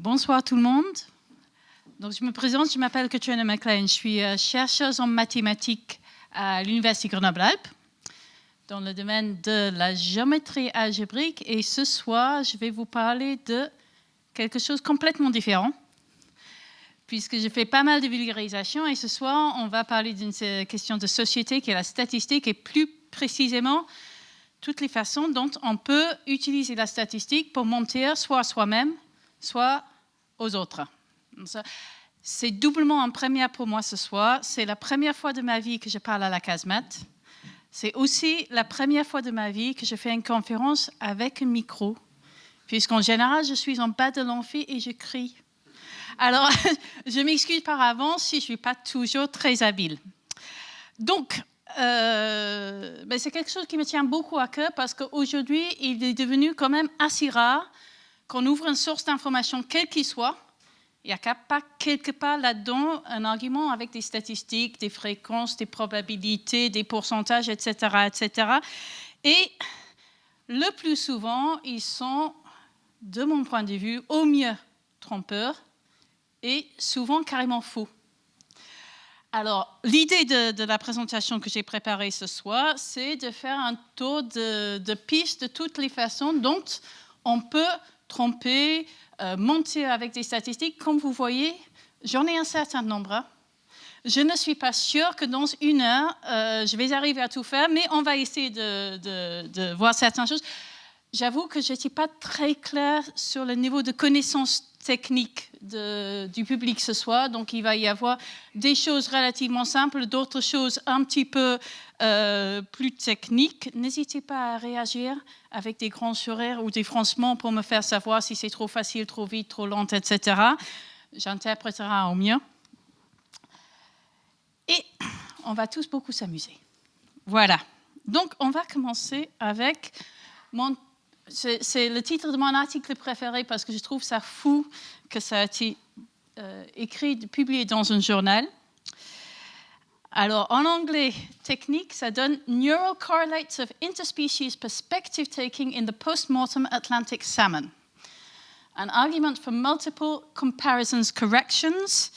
Bonsoir tout le monde. Donc, je me présente, je m'appelle Katrina McLean, je suis chercheuse en mathématiques à l'Université Grenoble-Alpes dans le domaine de la géométrie algébrique et ce soir, je vais vous parler de quelque chose de complètement différent puisque je fais pas mal de vulgarisation et ce soir, on va parler d'une question de société qui est la statistique et plus précisément toutes les façons dont on peut utiliser la statistique pour mentir soit à soi-même, soit aux autres. C'est doublement en première pour moi ce soir. C'est la première fois de ma vie que je parle à la casemate. C'est aussi la première fois de ma vie que je fais une conférence avec un micro, puisqu'en général, je suis en bas de l'amphi et je crie. Alors, je m'excuse par avance si je ne suis pas toujours très habile. Donc, c'est quelque chose qui me tient beaucoup à cœur parce qu'aujourd'hui, il est devenu quand même assez rare qu'on ouvre une source d'information, quelle qu'il soit. Il n'y a pas quelque part là-dedans un argument avec des statistiques, des fréquences, des probabilités, des pourcentages, etc., etc. Et le plus souvent, ils sont, de mon point de vue, au mieux trompeurs et souvent carrément faux. Alors, l'idée de la présentation que j'ai préparée ce soir, c'est de faire un tour de piste de toutes les façons dont on peut tromper, mentir avec des statistiques. Comme vous voyez, j'en ai un certain nombre. Je ne suis pas sûre que dans une heure, je vais arriver à tout faire, mais on va essayer de voir certaines choses. J'avoue que je n'étais pas très claire sur le niveau de connaissance technique du public ce soir. Donc, il va y avoir des choses relativement simples, d'autres choses un petit peu plus techniques. N'hésitez pas à réagir avec des grands sourires ou des froncements pour me faire savoir si c'est trop facile, trop vite, trop lent, etc. J'interpréterai au mieux. Et on va tous beaucoup s'amuser. Voilà. Donc, on va commencer avec c'est le titre de mon article préféré parce que je trouve ça fou que ça a été écrit, publié dans un journal. Alors, en anglais technique, ça donne « Neural correlates of interspecies perspective taking in the post-mortem Atlantic salmon. An argument for multiple comparisons corrections ».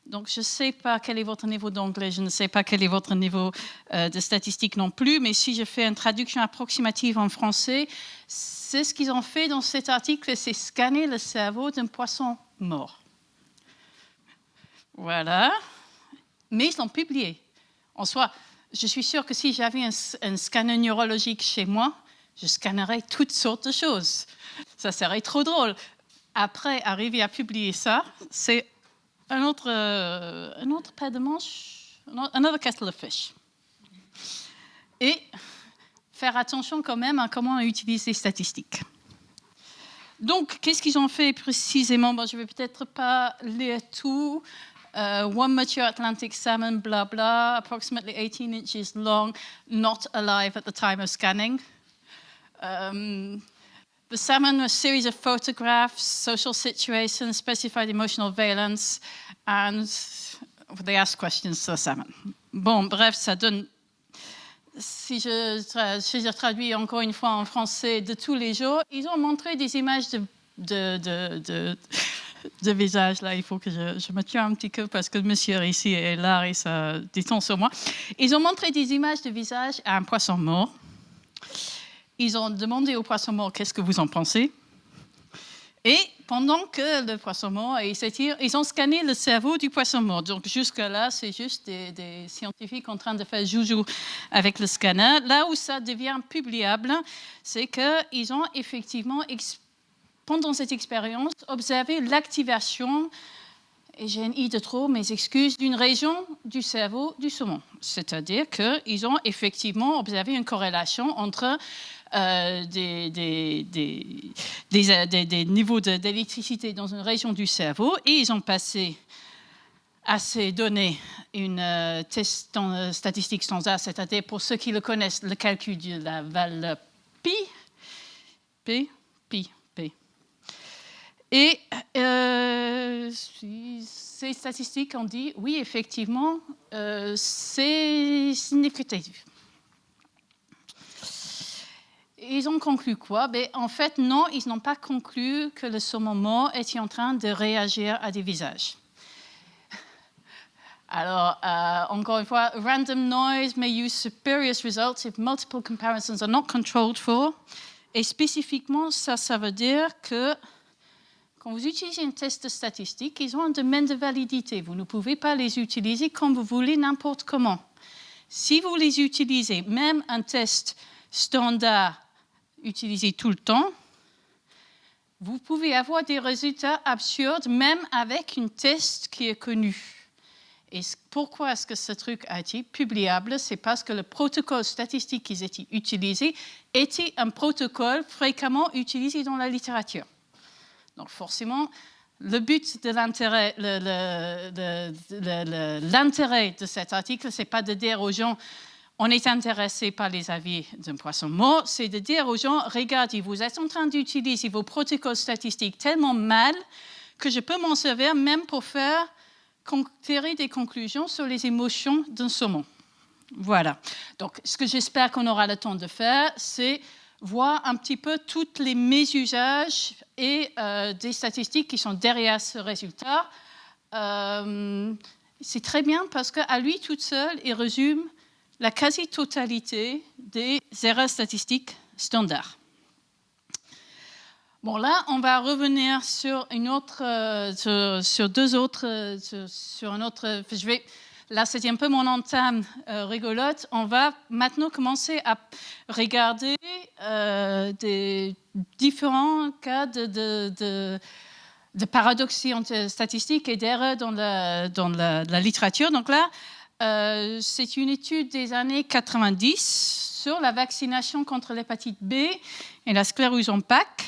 Donc, je ne sais pas quel est votre niveau d'anglais, je ne sais pas quel est votre niveau de statistique non plus, mais si je fais une traduction approximative en français, c'est ce qu'ils ont fait dans cet article, c'est scanner le cerveau d'un poisson mort. Voilà. Mais ils l'ont publié. En soi, je suis sûre que si j'avais un scanner neurologique chez moi, je scannerais toutes sortes de choses. Ça serait trop drôle. Après, arriver à publier ça, c'est un autre paire de manches, another kettle of fish. Et faire attention quand même à comment on utilise les statistiques. Donc, qu'est-ce qu'ils ont fait précisément? Je ne vais peut-être pas lire tout. One mature Atlantic salmon, blah, blah, approximately 18 inches long, not alive at the time of scanning. The salmon, a series of photographs, social situations, specified emotional valence, and they ask questions to the salmon. Bon, bref, ça donne, si je traduis encore une fois en français de tous les jours, ils ont montré des images de visage. Là, il faut que je me tienne un petit peu parce que le monsieur ici est là et ça détend sur moi. Ils ont montré des images de visage à un poisson mort. Ils ont demandé au poisson mort « Qu'est-ce que vous en pensez ?» Et pendant que le poisson mort s'étire, ils ont scanné le cerveau du poisson mort. Donc jusque-là, c'est juste des scientifiques en train de faire joujou avec le scanner. Là où ça devient publiable, c'est qu'ils ont effectivement, pendant cette expérience, observé l'activation, et j'ai un i de trop, mes excuses, d'une région du cerveau du saumon. C'est-à-dire qu'ils ont effectivement observé une corrélation entre des niveaux d'électricité dans une région du cerveau et ils ont passé à ces données une test statistique standard, c'est-à-dire pour ceux qui le connaissent, le calcul de la valeur pi. Et ces statistiques ont dit, oui, effectivement, c'est significatif. ils ont conclu quoi? En fait, non, ils n'ont pas conclu que le saumon mort était en train de réagir à des visages. Alors, encore une fois, random noise may use spurious results if multiple comparisons are not controlled for. Et spécifiquement, ça veut dire que quand vous utilisez un test de statistique, ils ont un domaine de validité. Vous ne pouvez pas les utiliser comme vous voulez, n'importe comment. Si vous les utilisez, même un test standard utilisé tout le temps, vous pouvez avoir des résultats absurdes, même avec un test qui est connu. Et pourquoi est-ce que ce truc a été publiable? C'est parce que le protocole statistique qui était utilisé était un protocole fréquemment utilisé dans la littérature. Donc forcément, le but de l'intérêt de cet article, ce n'est pas de dire aux gens on est intéressé par les avis d'un poisson mort, c'est de dire aux gens regardez, vous êtes en train d'utiliser vos protocoles statistiques tellement mal que je peux m'en servir même pour tirer des conclusions sur les émotions d'un saumon. Voilà. Donc, ce que j'espère qu'on aura le temps de faire, c'est voir un petit peu tous les mésusages et des statistiques qui sont derrière ce résultat. C'est très bien parce qu'à lui tout seul, il résume la quasi-totalité des erreurs statistiques standards. Bon, là, on va revenir sur un autre. Là, c'était un peu mon entame rigolote. On va maintenant commencer à regarder des différents cas de paradoxes statistiques et d'erreurs dans la littérature. Donc là, c'est une étude des années 90 sur la vaccination contre l'hépatite B et la sclérose en plaques.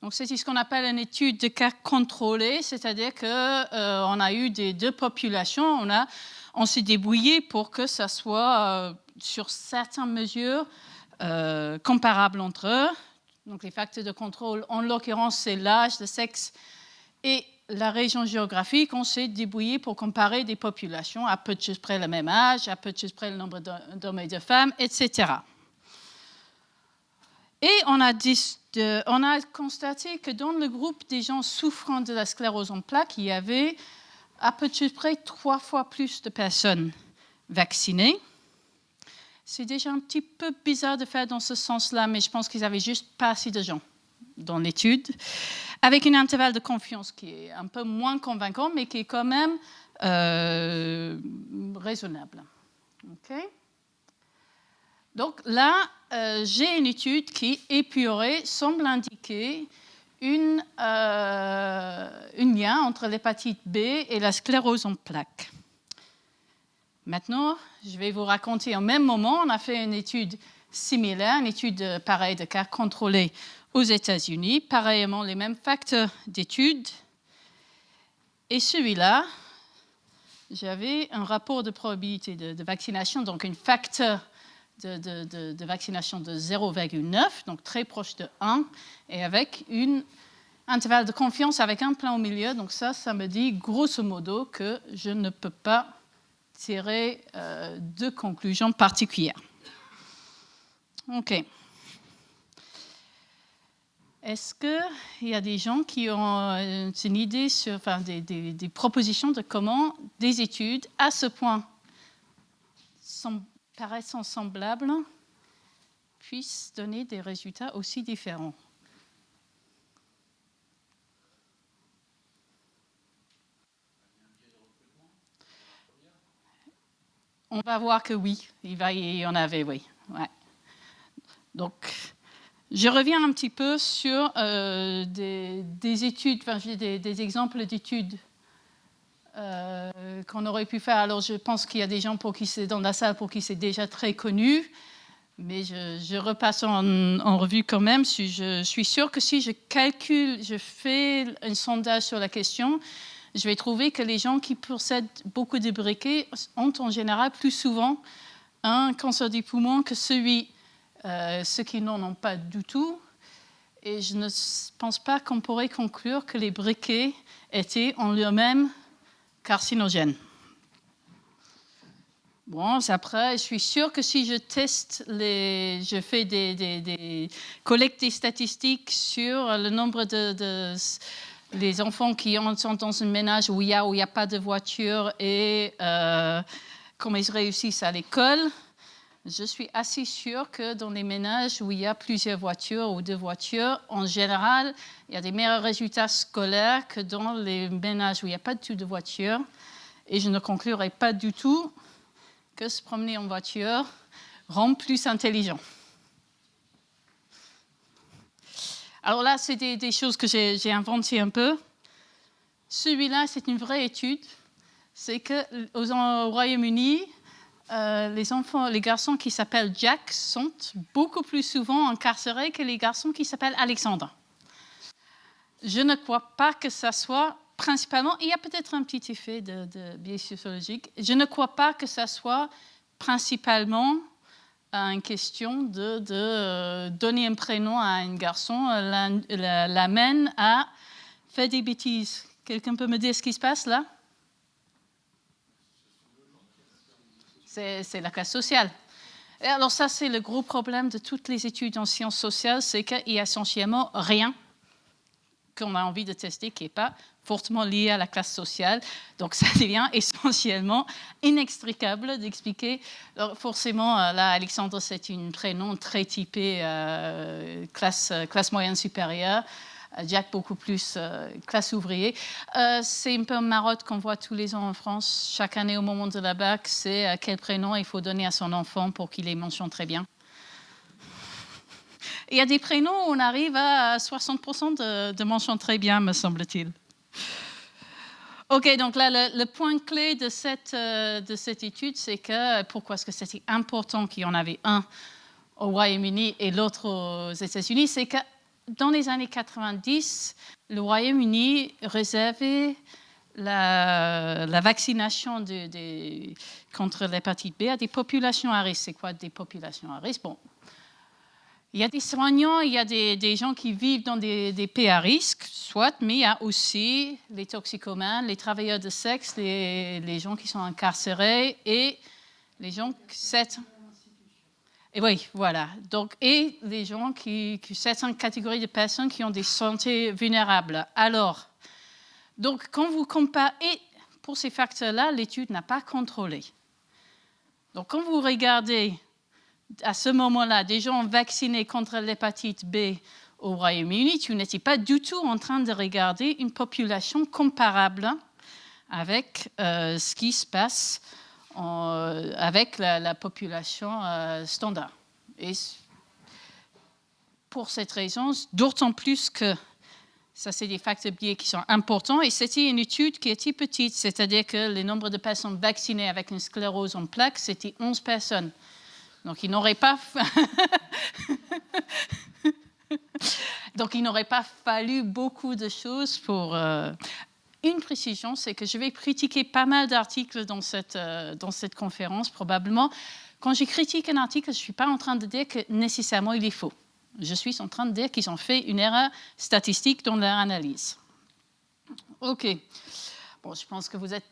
Donc, c'est ce qu'on appelle une étude de cas contrôlés, c'est-à-dire qu'on a eu des deux populations, on s'est débrouillé pour que ça soit sur certaines mesures comparables entre eux. Donc, les facteurs de contrôle, en l'occurrence, c'est l'âge, le sexe et la région géographique. On s'est débrouillé pour comparer des populations à peu de choses près le même âge, à peu de choses près le nombre d'hommes et de femmes, etc. Et on a constaté que dans le groupe des gens souffrant de la sclérose en plaques, il y avait à peu de choses près 3 fois plus de personnes vaccinées. C'est déjà un petit peu bizarre de faire dans ce sens-là, mais je pense qu'ils n'avaient juste pas assez de gens dans l'étude, avec un intervalle de confiance qui est un peu moins convaincant, mais qui est quand même raisonnable. Okay. Donc là, j'ai une étude qui, épurée, semble indiquer un lien entre l'hépatite B et la sclérose en plaques. Maintenant, je vais vous raconter au même moment, on a fait une étude similaire, une étude pareille de cas contrôlés aux États-Unis, pareillement les mêmes facteurs d'étude. Et celui-là, j'avais un rapport de probabilité de vaccination, donc un facteur de vaccination de 0,9, donc très proche de 1, et avec un intervalle de confiance avec un plan au milieu. Donc ça me dit grosso modo que je ne peux pas tirer de conclusions particulières. OK. Est-ce qu'il y a des gens qui ont une idée sur, des propositions de comment des études à ce point paraissant semblables puissent donner des résultats aussi différents? On va voir que oui, il y en avait, oui. Ouais. Donc, je reviens un petit peu sur des études, des exemples d'études qu'on aurait pu faire. Alors, je pense qu'il y a des gens pour qui c'est dans la salle pour qui c'est déjà très connu, mais je repasse en revue quand même. Je suis sûre que si je fais un sondage sur la question, je vais trouver que les gens qui possèdent beaucoup de briquets ont en général plus souvent un cancer du poumon que ceux qui n'en ont pas du tout. Et je ne pense pas qu'on pourrait conclure que les briquets étaient en eux-mêmes carcinogènes. Bon, après, je suis sûre que si je teste, je fais des collectes des statistiques sur le nombre les enfants qui sont dans un ménage où il n'y a pas de voiture et comment ils réussissent à l'école. Je suis assez sûre que dans les ménages où il y a plusieurs voitures ou 2 voitures, en général, il y a des meilleurs résultats scolaires que dans les ménages où il n'y a pas du tout de voiture. Et je ne conclurai pas du tout que se promener en voiture rend plus intelligent. Alors là, c'est des choses que j'ai inventées un peu. Celui-là, c'est une vraie étude. C'est qu'au Royaume-Uni, les garçons qui s'appellent Jack sont beaucoup plus souvent incarcérés que les garçons qui s'appellent Alexandre. Je ne crois pas que ça soit principalement, il y a peut-être un petit effet de biais sociologique, je ne crois pas que ça soit principalement une question de donner un prénom à un garçon, l'amène à faire des bêtises. Quelqu'un peut me dire ce qui se passe là? C'est la classe sociale. Et alors ça, c'est le gros problème de toutes les études en sciences sociales, c'est qu'il y a essentiellement rien qu'on a envie de tester qui n'est pas fortement lié à la classe sociale. Donc ça devient essentiellement inextricable d'expliquer. Alors forcément, là, Alexandre, c'est un prénom très typé classe moyenne supérieure. Jack, beaucoup plus classe ouvrier. C'est un peu un marotte qu'on voit tous les ans en France. Chaque année, au moment de la bac, c'est quel prénom il faut donner à son enfant pour qu'il les mentionne très bien. Il y a des prénoms où on arrive à 60% de mention très bien, me semble-t-il. OK, donc là, le point clé de cette étude, c'est que pourquoi est-ce que c'était important qu'il y en avait un au Royaume-Uni et l'autre aux États-Unis, c'est que dans les années 90, le Royaume-Uni réservait la vaccination contre l'hépatite B à des populations à risque. C'est quoi des populations à risque? Bon, il y a des soignants, il y a des gens qui vivent dans des pays à risque, soit, mais il y a aussi les toxicomanes, les travailleurs de sexe, les gens qui sont incarcérés et les gens et oui, voilà. Donc, et les gens certaines catégories de personnes qui ont des santé vulnérables. Alors, donc, quand vous comparez, et pour ces facteurs-là, l'étude n'a pas contrôlé. Donc, quand vous regardez à ce moment-là des gens vaccinés contre l'hépatite B au Royaume-Uni, tu n'étais pas du tout en train de regarder une population comparable avec ce qui se passe avec la population standard. Et pour cette raison, d'autant plus que ça, c'est des facteurs biais qui sont importants. Et c'était une étude qui était petite, c'est-à-dire que le nombre de personnes vaccinées avec une sclérose en plaques, c'était 11 personnes. Donc, il n'aurait pas fallu beaucoup de choses pour... Une précision, c'est que je vais critiquer pas mal d'articles dans cette conférence, probablement. Quand je critique un article, je ne suis pas en train de dire que nécessairement il est faux. Je suis en train de dire qu'ils ont fait une erreur statistique dans leur analyse. OK. Bon, je pense que vous êtes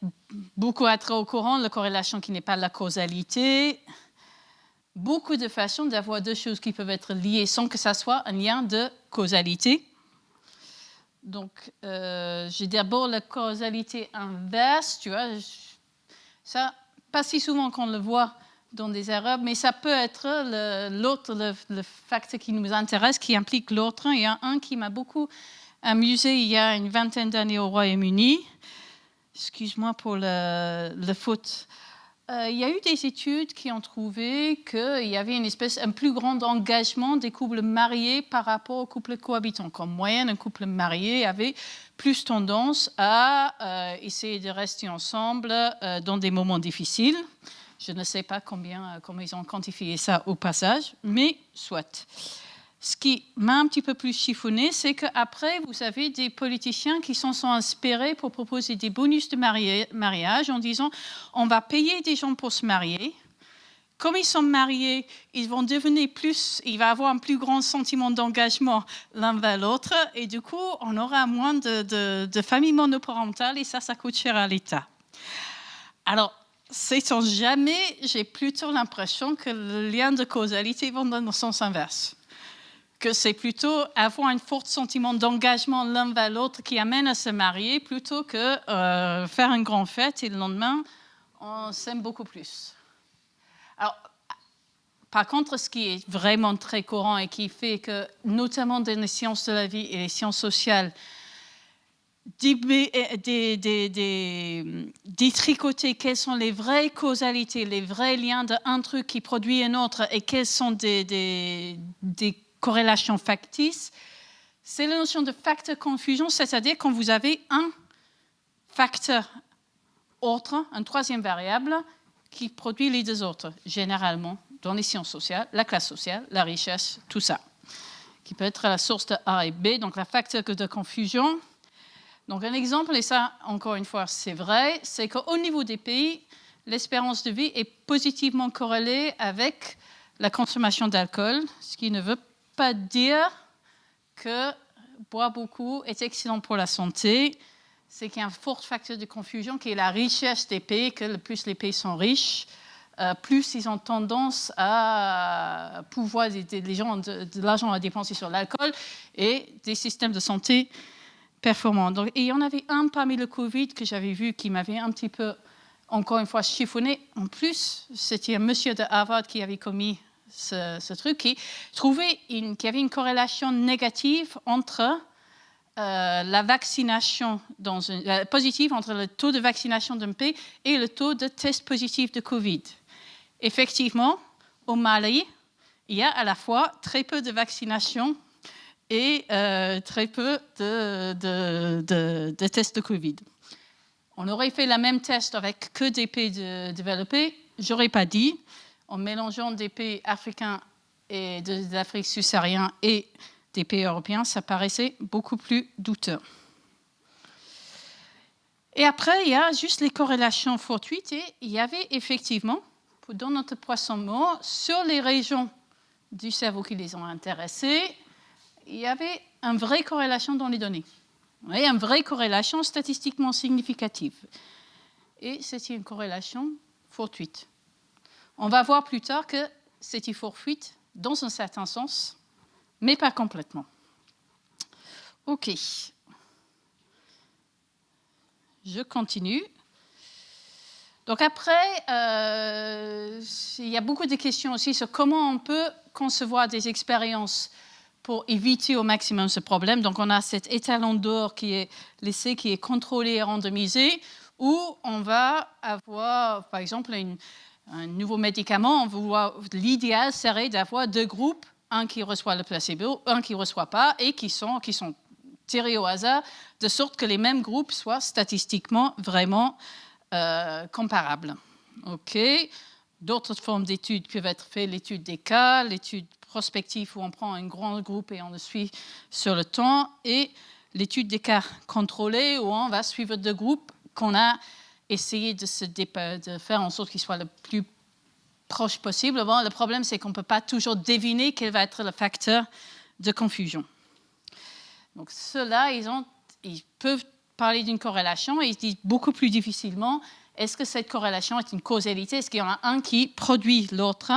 beaucoup à être au courant de la corrélation qui n'est pas la causalité. Beaucoup de façons d'avoir deux choses qui peuvent être liées sans que ça soit un lien de causalité. Donc, j'ai d'abord la causalité inverse, tu vois. Ça, pas si souvent qu'on le voit dans des erreurs, mais ça peut être le facteur qui nous intéresse, qui implique l'autre. Il y a un qui m'a beaucoup amusé il y a une vingtaine d'années au Royaume-Uni. Excuse-moi pour le faute. Il y a eu des études qui ont trouvé qu'il y avait un plus grand engagement des couples mariés par rapport aux couples cohabitants. Comme moyenne, un couple marié avait plus tendance à essayer de rester ensemble dans des moments difficiles. Je ne sais pas comment ils ont quantifié ça au passage, mais soit. Ce qui m'a un petit peu plus chiffonné, c'est qu'après, vous avez des politiciens qui sont inspirés pour proposer des bonus de mariage en disant on va payer des gens pour se marier. Comme ils sont mariés, ils vont devenir il va avoir un plus grand sentiment d'engagement l'un vers l'autre et du coup, on aura moins de familles monoparentales et ça coûte cher à l'État. Alors, sait-on jamais, j'ai plutôt l'impression que le lien de causalité va dans le sens inverse. Que c'est plutôt avoir un fort sentiment d'engagement l'un vers l'autre qui amène à se marier plutôt que faire une grande fête et le lendemain, on s'aime beaucoup plus. Alors, par contre, ce qui est vraiment très courant et qui fait que, notamment dans les sciences de la vie et les sciences sociales, détricoter quelles sont les vraies causalités, les vrais liens d'un truc qui produit un autre et quelles sont des corrélations factices, c'est la notion de facteur confusion, c'est-à-dire quand vous avez un facteur autre, une troisième variable, qui produit les deux autres, généralement dans les sciences sociales, la classe sociale, la richesse, tout ça, qui peut être la source de A et B, donc la facteur de confusion. Donc un exemple, et ça, encore une fois, c'est vrai, c'est qu'au niveau des pays, l'espérance de vie est positivement corrélée avec la consommation d'alcool, ce qui ne veut pas dire que boire beaucoup est excellent pour la santé. C'est qu'il y a un fort facteur de confusion qui est la richesse des pays, que le plus les pays sont riches, plus ils ont tendance à pouvoir les gens de l'argent à dépenser sur l'alcool et des systèmes de santé performants. Donc, et il y en avait un parmi le Covid que j'avais vu qui m'avait un petit peu, encore une fois, chiffonné. En plus, c'était un monsieur de Harvard qui avait commis ce truc, qui trouvait qu'il y avait une corrélation négative entre la vaccination positive entre le taux de vaccination d'un pays et le taux de tests positifs de Covid. Effectivement, au Mali, il y a à la fois très peu de vaccination et très peu de tests de Covid. On aurait fait la même test avec que des pays développés, j'aurais pas dit, en mélangeant des pays africains et de l'Afrique subsaharienne et des pays européens, ça paraissait beaucoup plus douteux. Et après, il y a juste les corrélations fortuites. Et il y avait effectivement, dans notre poisson mort, sur les régions du cerveau qui les ont intéressés, il y avait une vraie corrélation dans les données. Oui, une vraie corrélation statistiquement significative. Et c'était une corrélation fortuite. On va voir plus tard que c'était fortuite dans un certain sens, mais pas complètement. OK. Je continue. Donc après, il y a beaucoup de questions aussi sur comment on peut concevoir des expériences pour éviter au maximum ce problème. Donc on a cet étalon d'or qui est l'essai qui est contrôlé et randomisé, où on va avoir, par exemple, un nouveau médicament. L'idéal serait d'avoir deux groupes, un qui reçoit le placebo, un qui ne reçoit pas, et qui sont tirés au hasard, de sorte que les mêmes groupes soient statistiquement vraiment comparables. OK. D'autres formes d'études peuvent être faites, l'étude des cas, l'étude prospective où on prend un grand groupe et on le suit sur le temps, et l'étude des cas contrôlés où on va suivre deux groupes qu'on a essayé de faire en sorte qu'ils soient le plus proche possible. Bon, le problème, c'est qu'on ne peut pas toujours deviner quel va être le facteur de confusion. Donc, ceux-là, ils peuvent parler d'une corrélation et ils disent beaucoup plus difficilement, est-ce que cette corrélation est une causalité? Est-ce qu'il y en a un qui produit l'autre?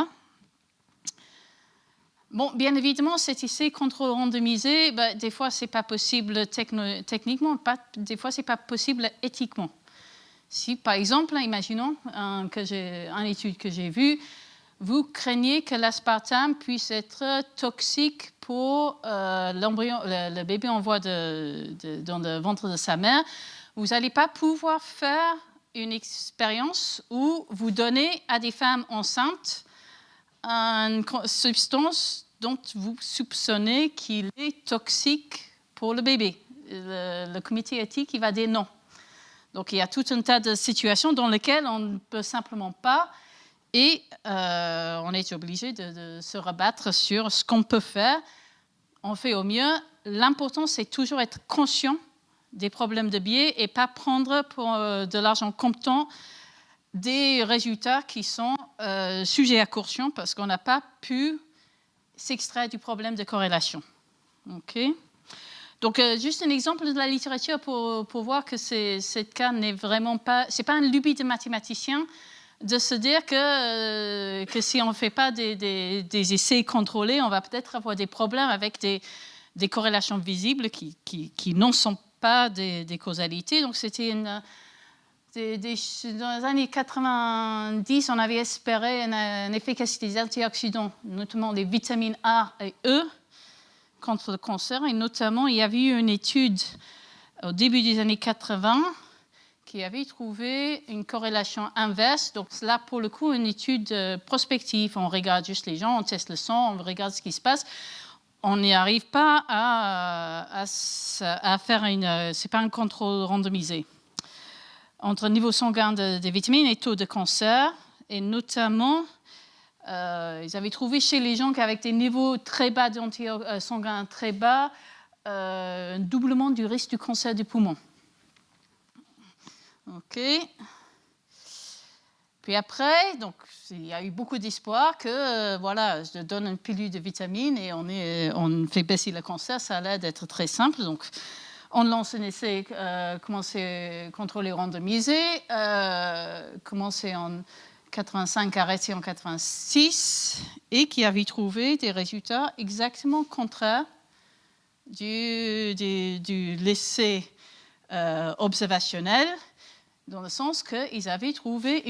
Bon, bien évidemment, cet essai contrôle randomisé, des fois, ce n'est pas possible techniquement, des fois, ce n'est pas possible éthiquement. Si, par exemple, imaginons une étude que j'ai vue, vous craignez que l'aspartame puisse être toxique pour l'embryon, le bébé en voie dans le ventre de sa mère, vous n'allez pas pouvoir faire une expérience où vous donnez à des femmes enceintes une substance dont vous soupçonnez qu'il est toxique pour le bébé. Le comité éthique, il va dire non. Donc, il y a tout un tas de situations dans lesquelles on ne peut simplement pas, et on est obligé de se rabattre sur ce qu'on peut faire. On fait au mieux. L'important, c'est toujours être conscient des problèmes de biais et pas prendre pour de l'argent comptant des résultats qui sont sujets à caution parce qu'on n'a pas pu s'extraire du problème de corrélation. OK ? Donc, juste un exemple de la littérature pour voir que ce cas n'est vraiment pas... Ce n'est pas un lubie de mathématicien. de se dire que si on ne fait pas des essais contrôlés, on va peut-être avoir des problèmes avec des corrélations visibles qui n'en sont pas des causalités. Donc, c'était dans les années 90, on avait espéré une efficacité des antioxydants, notamment les vitamines A et E, contre le cancer. Et notamment, il y avait eu une étude au début des années 80 qui avait trouvé une corrélation inverse. Donc là, pour le coup, une étude prospective. On regarde juste les gens, on teste le sang, on regarde ce qui se passe. On n'y arrive pas à faire c'est pas un contrôle randomisé entre niveau sanguin des vitamines et taux de cancer. Et notamment, ils avaient trouvé chez les gens avec des niveaux très bas sanguins très bas, un doublement du risque du cancer du poumon. OK. Puis après, donc, il y a eu beaucoup d'espoir que, voilà, je donne une pilule de vitamines et on fait baisser le cancer. Ça a l'air d'être très simple. Donc, on lance un essai, commencé contrôlé randomisé, commencé en 85, arrêté en 86, et qui avait trouvé des résultats exactement contraires du l'essai observationnel, dans le sens qu'ils avaient trouvé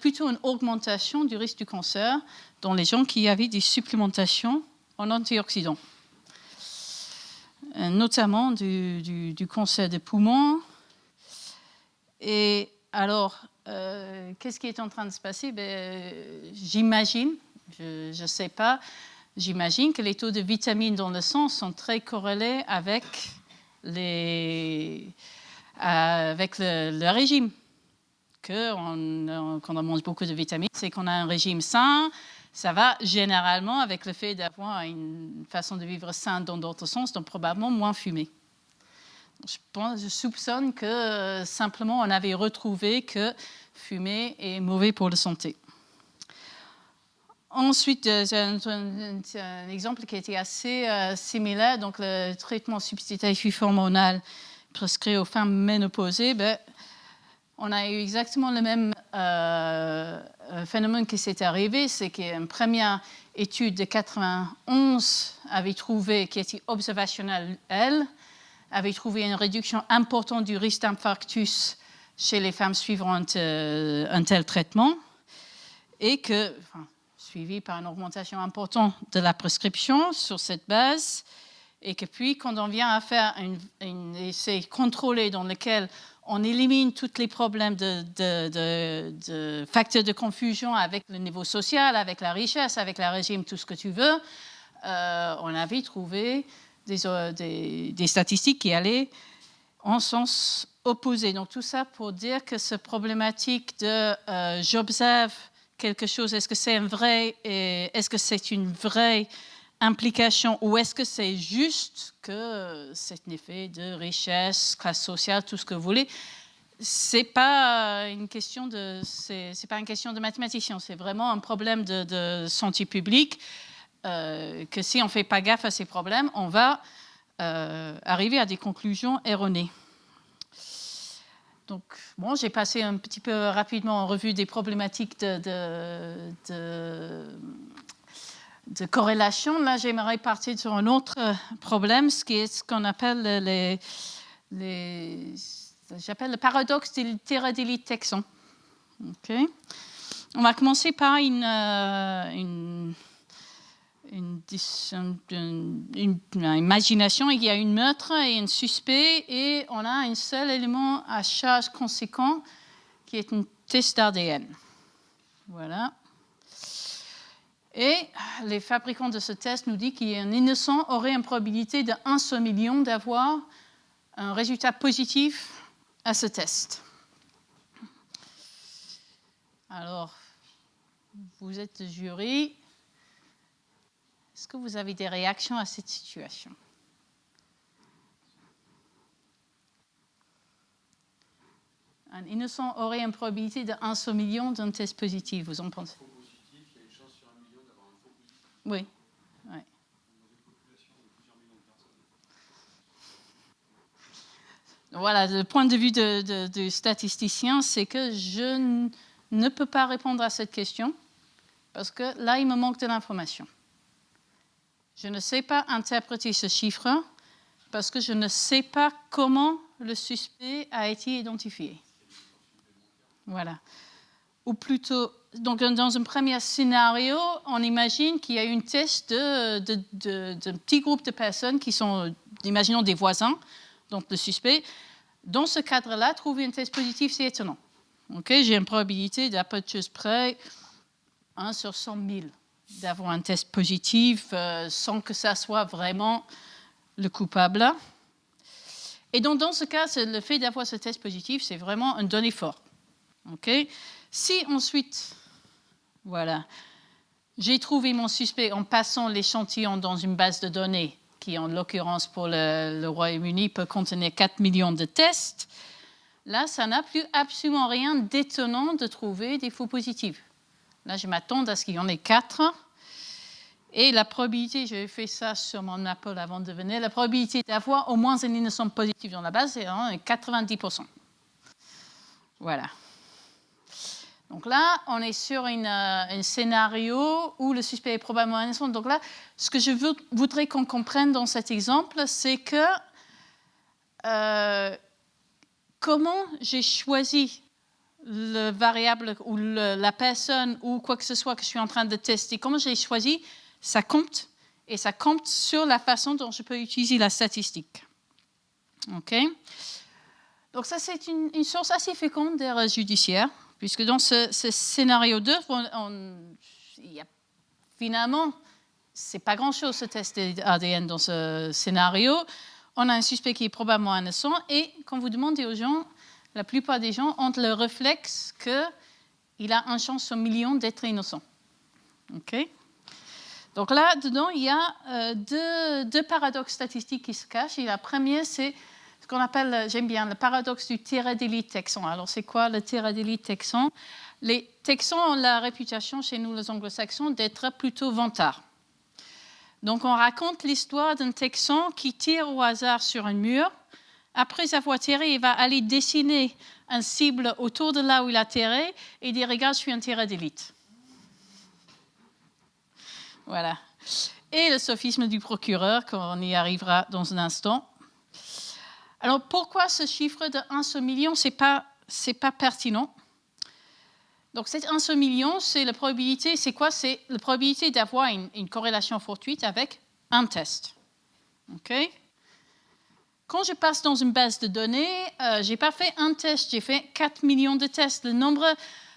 plutôt une augmentation du risque du cancer dans les gens qui avaient des supplémentations en antioxydants, notamment du cancer des poumons. Et alors, qu'est-ce qui est en train de se passer? J'imagine, je ne sais pas, j'imagine que les taux de vitamines dans le sang sont très corrélés avec le régime. Quand on mange beaucoup de vitamines, c'est qu'on a un régime sain. Ça va généralement avec le fait d'avoir une façon de vivre saine dans d'autres sens, donc probablement moins fumer. Je soupçonne que simplement on avait retrouvé que fumer est mauvais pour la santé. Ensuite, j'ai un exemple qui était assez similaire. Donc, le traitement substitutif hormonal prescrit aux femmes ménopausées, on a eu exactement le même phénomène qui s'est arrivé. C'est qu'une première étude de 91 avait trouvé, qui était observationnelle, avait trouvé une réduction importante du risque d'infarctus chez les femmes suivant un tel traitement, et que, suivi par une augmentation importante de la prescription sur cette base, et que puis, quand on vient à faire un essai contrôlé dans lequel on élimine tous les problèmes de facteurs de confusion avec le niveau social, avec la richesse, avec le régime, tout ce que tu veux, on avait trouvé des statistiques qui allaient en sens opposé. Donc tout ça pour dire que cette problématique de j'observe quelque chose, est-ce que c'est une vraie implication ou est-ce que c'est juste que c'est un effet de richesse, classe sociale, tout ce que vous voulez? C'est pas une question de mathématiciens, c'est vraiment un problème de santé publique. Que si on ne fait pas gaffe à ces problèmes, on va arriver à des conclusions erronées. Donc, bon, j'ai passé un petit peu rapidement en revue des problématiques de corrélation. Là, j'aimerais partir sur un autre problème, ce qu'on appelle j'appelle le paradoxe des ptérodélites texans. Okay. On va commencer par une imagination. Il y a une meurtre et un suspect et on a un seul élément à charge conséquent qui est un test d'ADN. Voilà. Et les fabricants de ce test nous disent qu'un innocent aurait une probabilité de 1 sur million d'avoir un résultat positif à ce test. Alors, vous êtes le jury. Est-ce que vous avez des réactions à cette situation? Un innocent aurait une probabilité de 1 sur million d'un test positif, vous en pensez? Faux positif, il y a une chance sur 1 million d'avoir un faux positif. Oui. Ouais. Dans une population de plusieurs millions de personnes. Voilà, le point de vue du statisticien, c'est que je ne peut pas répondre à cette question parce que là, il me manque de l'information. Je ne sais pas interpréter ce chiffre parce que je ne sais pas comment le suspect a été identifié. Voilà. Ou plutôt, donc dans un premier scénario, on imagine qu'il y a une test de petits groupes de personnes qui sont, imaginons, des voisins, donc le suspect. Dans ce cadre-là, trouver un test positif, c'est étonnant. Okay, j'ai une probabilité d'à peu de choses près 1 sur 100 000 d'avoir un test positif sans que ça soit vraiment le coupable. Et donc, dans ce cas, le fait d'avoir ce test positif, c'est vraiment une donnée forte. Okay? Si ensuite, voilà, j'ai trouvé mon suspect en passant l'échantillon dans une base de données qui, en l'occurrence pour le Royaume-Uni, peut contenir 4 millions de tests, là, ça n'a plus absolument rien d'étonnant de trouver des faux positifs. Là, je m'attends à ce qu'il y en ait 4. Et la probabilité, j'avais fait ça sur mon Apple avant de venir, la probabilité d'avoir au moins un innocent positif dans la base, c'est 90%. Voilà. Donc là, on est sur un scénario où le suspect est probablement innocent. Donc là, ce que je voudrais qu'on comprenne dans cet exemple, c'est que comment j'ai choisi le variable ou la personne ou quoi que ce soit que je suis en train de tester, comment j'ai choisi, ça compte. Et ça compte sur la façon dont je peux utiliser la statistique. OK? Donc ça, c'est une source assez féconde d'erreurs judiciaires. Puisque dans ce scénario 2, finalement, ce n'est pas grand-chose ce test ADN dans ce scénario. On a un suspect qui est probablement innocent et quand vous demandez aux gens, la plupart des gens ont le réflexe qu'il a une chance sur un million d'être innocent. Okay? Donc là-dedans, il y a deux paradoxes statistiques qui se cachent. Et la première, c'est ce qu'on appelle, j'aime bien, le paradoxe du terrain d'élite texan. Alors, c'est quoi le terrain d'élite texan? Les Texans ont la réputation, chez nous les anglo-saxons, d'être plutôt vantards. Donc, on raconte l'histoire d'un Texan qui tire au hasard sur un mur. Après avoir tiré, il va aller dessiner une cible autour de là où il a tiré et dire « Regarde, je suis un terrain d'élite ». Voilà. Et le sophisme du procureur, qu'on y arrivera dans un instant. Alors, pourquoi ce chiffre de 1 sur million, ce n'est pas pertinent? Donc, cet 1 sur million, c'est la probabilité, c'est quoi? C'est la probabilité d'avoir une corrélation fortuite avec un test. Okay? Quand je passe dans une base de données, je n'ai pas fait un test, j'ai fait 4 millions de tests.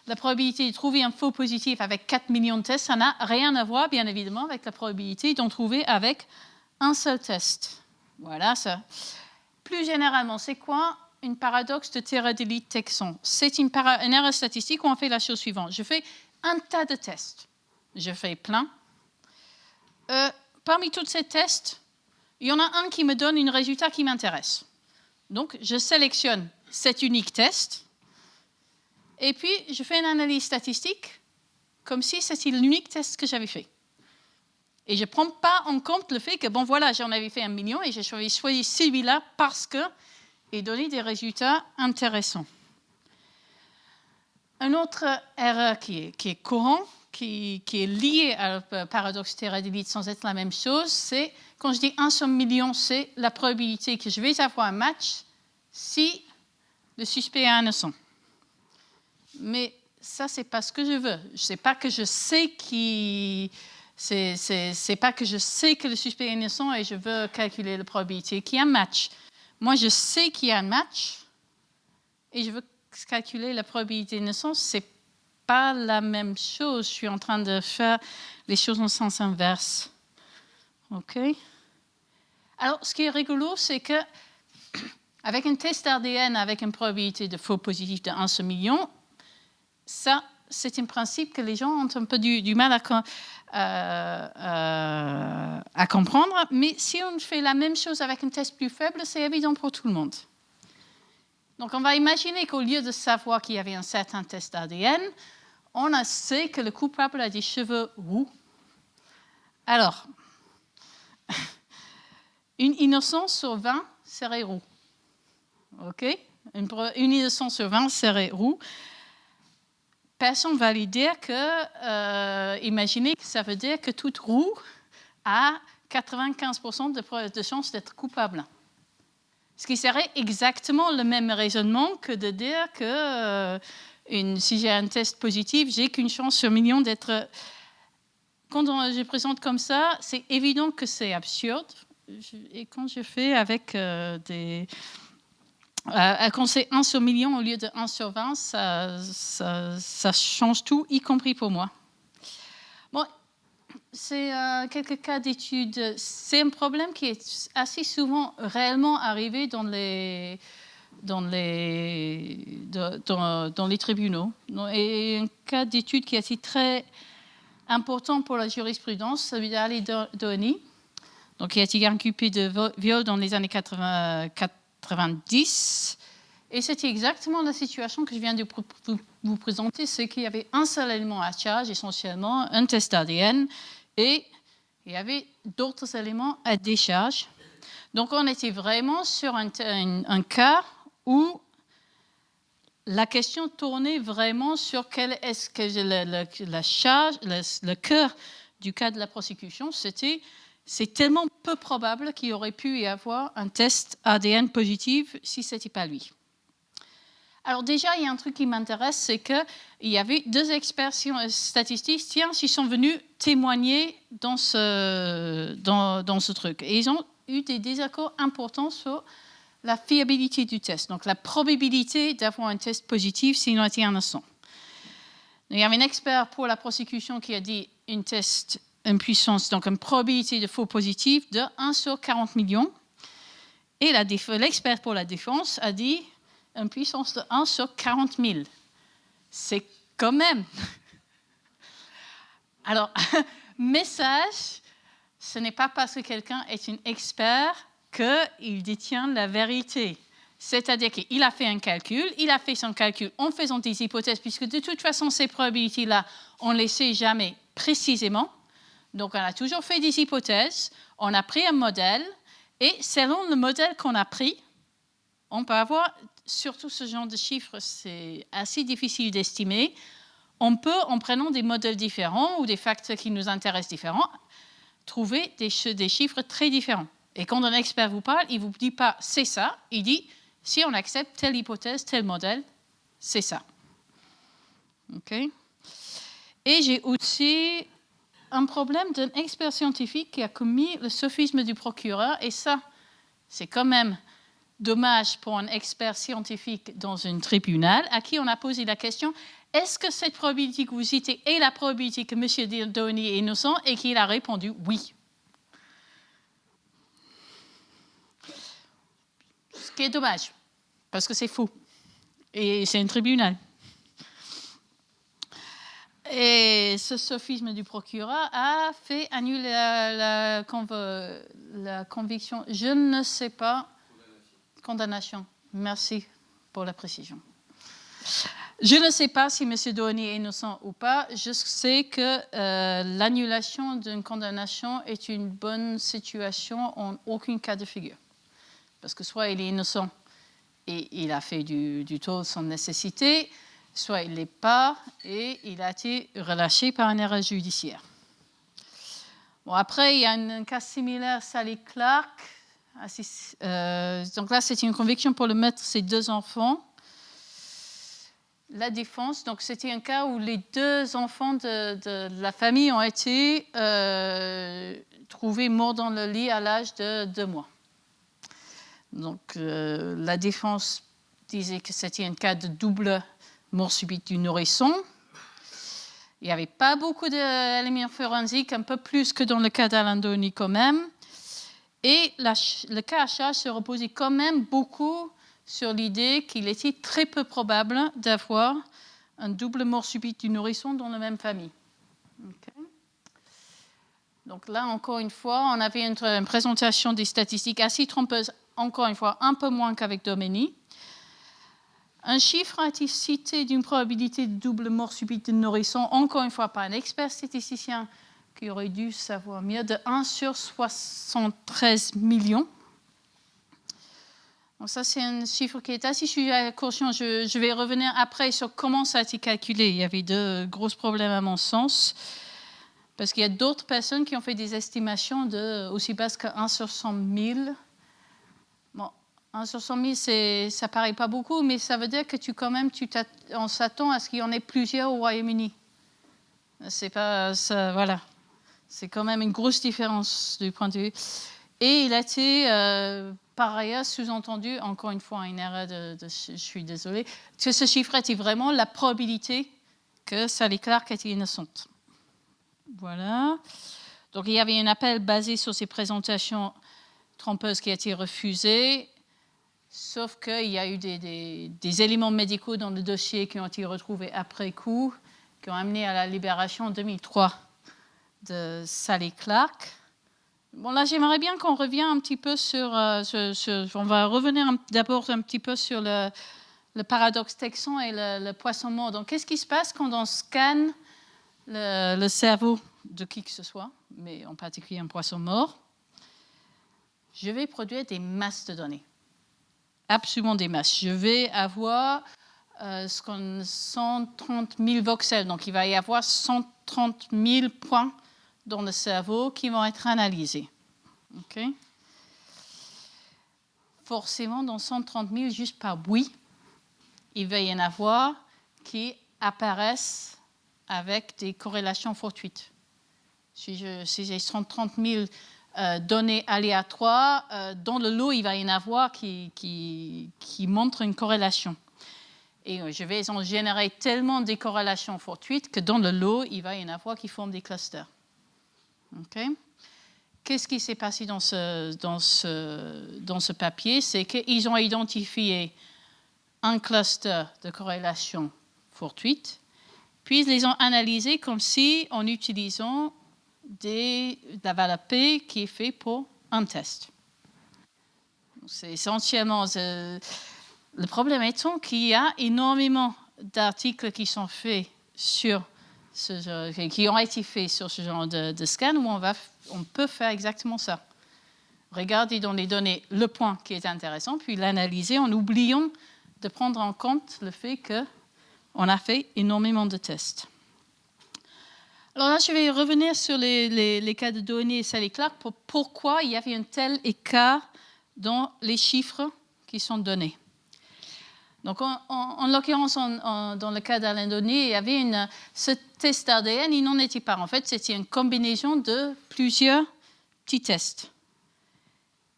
La probabilité de trouver un faux positif avec 4 millions de tests, ça n'a rien à voir, bien évidemment, avec la probabilité d'en trouver avec un seul test. Voilà ça. Plus généralement, c'est quoi un paradoxe de terrain d'élite texan? C'est une erreur statistique où on fait la chose suivante. Je fais un tas de tests. Je fais plein. Parmi tous ces tests, il y en a un qui me donne un résultat qui m'intéresse. Donc, je sélectionne cet unique test. Et puis, je fais une analyse statistique comme si c'était l'unique test que j'avais fait. Et je ne prends pas en compte le fait que, bon, voilà, j'en avais fait 1 million et j'ai choisi celui-là parce qu'il donnait des résultats intéressants. Une autre erreur qui est courante, qui est liée au paradoxe terrain d'élite sans être la même chose, c'est, quand je dis 1 sur 1 million, c'est la probabilité que je vais avoir un match si le suspect est innocent. Mais ça, c'est pas ce que je veux. C'est pas que je sais c'est pas que je sais que le suspect est innocent et je veux calculer la probabilité qu'il y a un match. Moi, je sais qu'il y a un match et je veux calculer la probabilité d'innocence. C'est pas la même chose. Je suis en train de faire les choses en sens inverse. OK? Alors, ce qui est rigolo, c'est que avec un test ADN avec une probabilité de faux positif de 1 sur million, ça, c'est un principe que les gens ont un peu du mal à comprendre. Mais si on fait la même chose avec un test plus faible, c'est évident pour tout le monde. Donc, on va imaginer qu'au lieu de savoir qu'il y avait un certain test ADN, on sait que le coupable a des cheveux roux. Alors, une innocence sur 20 serait roux. OK? Une innocence sur 20 serait roux. personne ne va lui dire que, imaginez que ça veut dire que toute roue a 95% de chances d'être coupable. Ce qui serait exactement le même raisonnement que de dire que si j'ai un test positif, j'ai qu'une chance sur million d'être... Quand je présente comme ça, c'est évident que c'est absurde. Et quand je fais avec quand c'est 1 sur million au lieu de 1 sur 20, ça change tout, y compris pour moi. Bon, c'est quelques cas d'études. C'est un problème qui est assez souvent réellement arrivé dans les tribunaux. Et un cas d'étude qui a été très important pour la jurisprudence, celui d'Ali Doheny, donc qui a été inculpé de viol dans les années 90. Et c'était exactement la situation que je viens de vous présenter, c'est qu'il y avait un seul élément à charge, essentiellement un test ADN, et il y avait d'autres éléments à décharge. Donc on était vraiment sur un cas où la question tournait vraiment sur quelle est-ce que la charge, le cœur du cas de la prosécution, c'est tellement peu probable qu'il aurait pu y avoir un test ADN positif si ce n'était pas lui. Alors déjà, il y a un truc qui m'intéresse, c'est qu'il y avait 2 experts statisticiens qui sont venus témoigner dans ce truc. Et ils ont eu des désaccords importants sur la fiabilité du test, donc la probabilité d'avoir un test positif s'il en était innocent. Il y avait un expert pour la prosécution qui a dit une puissance, donc une probabilité de faux positif de 1 sur 40 millions. Et l'expert pour la défense a dit une puissance de 1 sur 40 000. C'est quand même. Alors, message, ce n'est pas parce que quelqu'un est un expert qu'il détient la vérité. C'est-à-dire qu'il a fait un calcul, il a fait son calcul en faisant des hypothèses, puisque de toute façon, ces probabilités-là, on ne les sait jamais précisément. Donc, on a toujours fait des hypothèses, on a pris un modèle, et selon le modèle qu'on a pris, on peut avoir, surtout ce genre de chiffres, c'est assez difficile d'estimer. On peut, en prenant des modèles différents ou des facteurs qui nous intéressent différents, trouver des chiffres très différents. Et quand un expert vous parle, il ne vous dit pas « c'est ça », il dit « si on accepte telle hypothèse, tel modèle, c'est ça ». Okay. Et j'ai aussi un problème d'un expert scientifique qui a commis le sophisme du procureur, et ça, c'est quand même dommage pour un expert scientifique dans un tribunal à qui on a posé la question « est-ce que cette probabilité que vous citez est la probabilité que M. Doheny est innocent ?» et qu'il a répondu « oui ». Ce qui est dommage, parce que c'est faux. Et c'est un tribunal. Et ce sophisme du procureur a fait annuler la conviction. Je ne sais pas. Condamnation. Merci pour la précision. Je ne sais pas si M. Doheny est innocent ou pas. Je sais que l'annulation d'une condamnation est une bonne situation en aucun cas de figure. Parce que soit il est innocent et il a fait du tort sans nécessité, soit il ne l'est pas et il a été relâché par une erreur judiciaire. Bon, après, il y a un cas similaire, Sally Clark. Donc là, c'est une conviction pour le maître de ses 2 enfants. La défense, donc c'était un cas où les 2 enfants de la famille ont été trouvés morts dans le lit à l'âge de 2 mois. Donc, la défense disait que c'était un cas de double mort subite du nourrisson. Il n'y avait pas beaucoup d'éléments forensiques, un peu plus que dans le cas d'Alan Doheny quand même. Et le cas à charge se reposait quand même beaucoup sur l'idée qu'il était très peu probable d'avoir un double mort subite du nourrisson dans la même famille. Okay. Donc là, encore une fois, on avait une présentation des statistiques assez trompeuses, encore une fois, un peu moins qu'avec Doheny. Un chiffre a été cité d'une probabilité de double mort subite du nourrisson, encore une fois par un expert statisticien qui aurait dû savoir mieux, de 1 sur 73 millions. Donc ça, c'est un chiffre qui est assez sujet à la caution. Je vais revenir après sur comment ça a été calculé. Il y avait de gros problèmes à mon sens, parce qu'il y a d'autres personnes qui ont fait des estimations de aussi basses que 1 sur 100 000. Bon, 1 sur 100 000, ça ne paraît pas beaucoup, mais ça veut dire que on s'attend à ce qu'il y en ait plusieurs au Royaume-Uni. C'est pas ça, voilà. C'est quand même une grosse différence du point de vue. Et il a été, par ailleurs, sous-entendu, encore une fois, une erreur je suis désolée, que ce chiffre était vraiment la probabilité que Sally Clark était innocente. Voilà. Donc, il y avait un appel basé sur ces présentations trompeuses qui a été refusé, sauf qu'il y a eu des éléments médicaux dans le dossier qui ont été retrouvés après coup, qui ont amené à la libération en 2003 de Sally Clark. Bon, là, j'aimerais bien qu'on revienne un petit peu sur... on va revenir d'abord un petit peu sur le paradoxe texan et le poisson mort. Donc, qu'est-ce qui se passe quand on scanne le cerveau de qui que ce soit, mais en particulier un poisson mort? Je vais produire des masses de données. Absolument des masses. Je vais avoir 130 000 voxels. Donc, il va y avoir 130 000 points dans le cerveau qui vont être analysés. Okay. Forcément, dans 130 000, juste par bruit, il va y en avoir qui apparaissent avec des corrélations fortuites. Si j'ai 130 000 données aléatoires, dans le lot, il va y en avoir qui montrent une corrélation. Et je vais en générer tellement des corrélations fortuites que dans le lot, il va y en avoir qui forment des clusters. Okay. Qu'est-ce qui s'est passé dans ce papier? C'est qu'ils ont identifié un cluster de corrélation fortuite, puis ils les ont analysés comme si en utilisant la valeur P qui est fait pour un test. C'est essentiellement... le problème étant qu'il y a énormément d'articles qui sont faits sur qui ont été faits sur ce genre de scan où on peut faire exactement ça. Regarder dans les données le point qui est intéressant, puis l'analyser en oubliant de prendre en compte le fait qu'on a fait énormément de tests. Alors là, je vais revenir sur les cas de données et Sally Clark pour pourquoi il y avait un tel écart dans les chiffres qui sont donnés. Donc, en l'occurrence, dans le cas d'Alain Donné, il y avait ce test d'ADN, il n'en était pas. En fait, c'était une combinaison de plusieurs petits tests.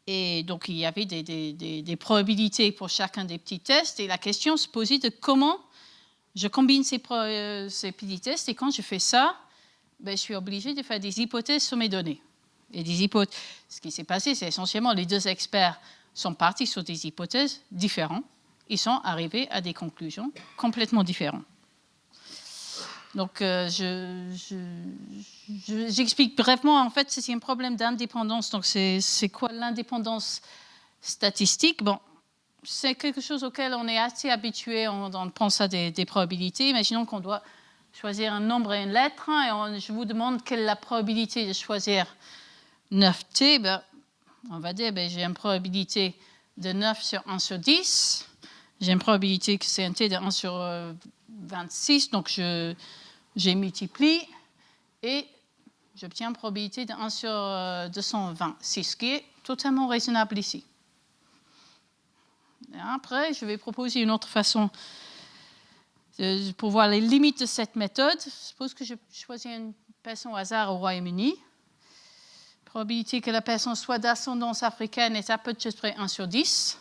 Et donc, il y avait des probabilités pour chacun des petits tests. Et la question se posait de comment je combine ces petits tests. Et quand je fais ça, je suis obligée de faire des hypothèses sur mes données. Et ce qui s'est passé, c'est essentiellement les deux experts sont partis sur des hypothèses différentes. Ils sont arrivés à des conclusions complètement différentes. Donc, j'explique brièvement. En fait, c'est un problème d'indépendance. Donc, c'est quoi l'indépendance statistique? Bon, c'est quelque chose auquel on est assez habitué. On pense à des probabilités. Imaginons qu'on doit choisir un nombre et une lettre. Et je vous demande quelle est la probabilité de choisir 9T. On va dire j'ai une probabilité de 9 sur 1 sur 10. J'ai une probabilité que c'est un T de 1 sur 26, donc j'ai multiplie et j'obtiens une probabilité de 1 sur 220. C'est ce qui est totalement raisonnable ici. Et après, je vais proposer une autre façon pour voir les limites de cette méthode. Suppose que je choisis une personne au hasard au Royaume-Uni. La probabilité que la personne soit d'ascendance africaine est à peu de près 1 sur 10.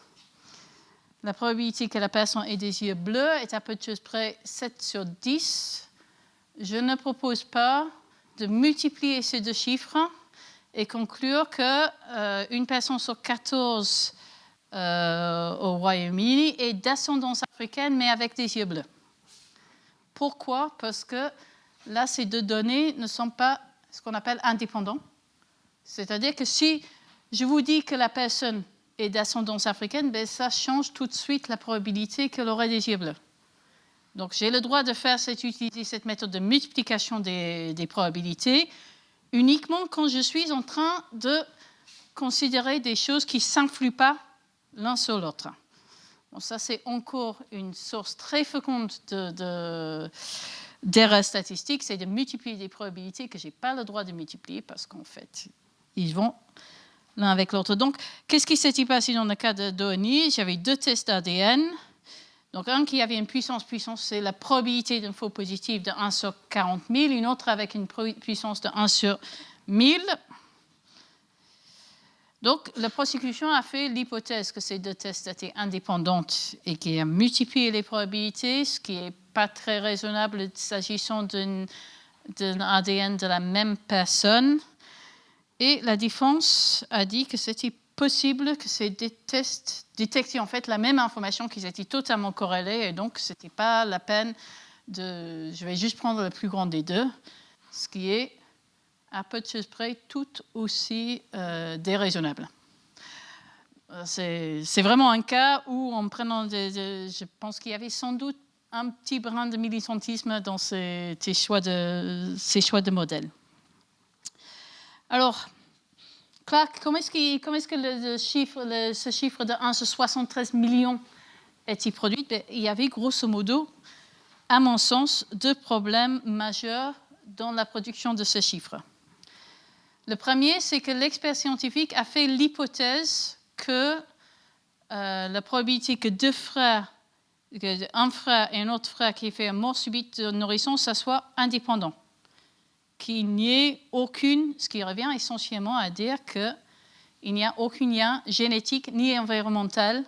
La probabilité que la personne ait des yeux bleus est à peu de près 7 sur 10. Je ne propose pas de multiplier ces deux chiffres et conclure qu'une personne sur 14 au Royaume-Uni est d'ascendance africaine, mais avec des yeux bleus. Pourquoi? Parce que là, ces deux données ne sont pas ce qu'on appelle indépendantes. C'est-à-dire que si je vous dis que la personne et d'ascendance africaine, ça change tout de suite la probabilité qu'elle aurait des yeux bleus. Donc, j'ai le droit de utiliser cette méthode de multiplication des probabilités uniquement quand je suis en train de considérer des choses qui n'influent pas l'un sur l'autre. Bon, ça, c'est encore une source très féconde d'erreurs statistiques, c'est de multiplier des probabilités que je n'ai pas le droit de multiplier parce qu'en fait, ils vont l'un avec l'autre. Donc, qu'est-ce qui s'est passé dans le cas de d'ONI? J'avais 2 tests d'ADN. Donc, un qui avait une puissance, c'est la probabilité d'un faux positif de 1 sur 40 000, une autre avec une puissance de 1 sur 1000. Donc, la prosecution a fait l'hypothèse que ces 2 tests étaient indépendants et qui a multiplié les probabilités, ce qui n'est pas très raisonnable s'agissant d'un ADN de la même personne. Et la défense a dit que c'était possible que ces tests détectaient en fait la même information, qu'ils étaient totalement corrélés, et donc ce n'était pas la peine de... Je vais juste prendre le plus grand des 2, ce qui est à peu de choses près tout aussi déraisonnable. C'est vraiment un cas où, en prenant je pense qu'il y avait sans doute un petit brin de militantisme dans ces choix de modèles. Alors, Clark, comment est-ce que ce chiffre de 1 sur 73 millions est-il produit? Il y avait grosso modo, à mon sens, 2 problèmes majeurs dans la production de ce chiffre. Le premier, c'est que l'expert scientifique a fait l'hypothèse que la probabilité que 2 frères, un frère et un autre frère qui fait une mort subite de nourrisson, ça soit indépendant. Qu'il n'y ait aucune, ce qui revient essentiellement à dire qu'il n'y a aucun lien génétique ni environnemental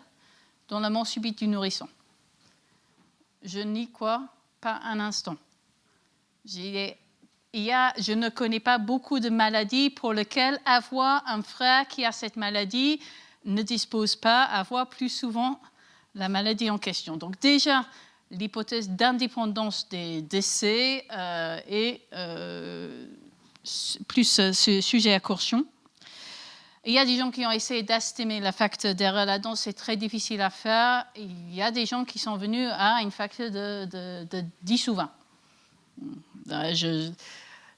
dans la mort subite du nourrisson. Je n'y crois pas un instant. Je ne connais pas beaucoup de maladies pour lesquelles avoir un frère qui a cette maladie ne dispose pas, avoir plus souvent la maladie en question. Donc déjà, l'hypothèse d'indépendance des décès est plus sujet à caution. Il y a des gens qui ont essayé d'estimer la facteur d'erreur là-dedans, c'est très difficile à faire. Il y a des gens qui sont venus à une facteur de 10 ou 20.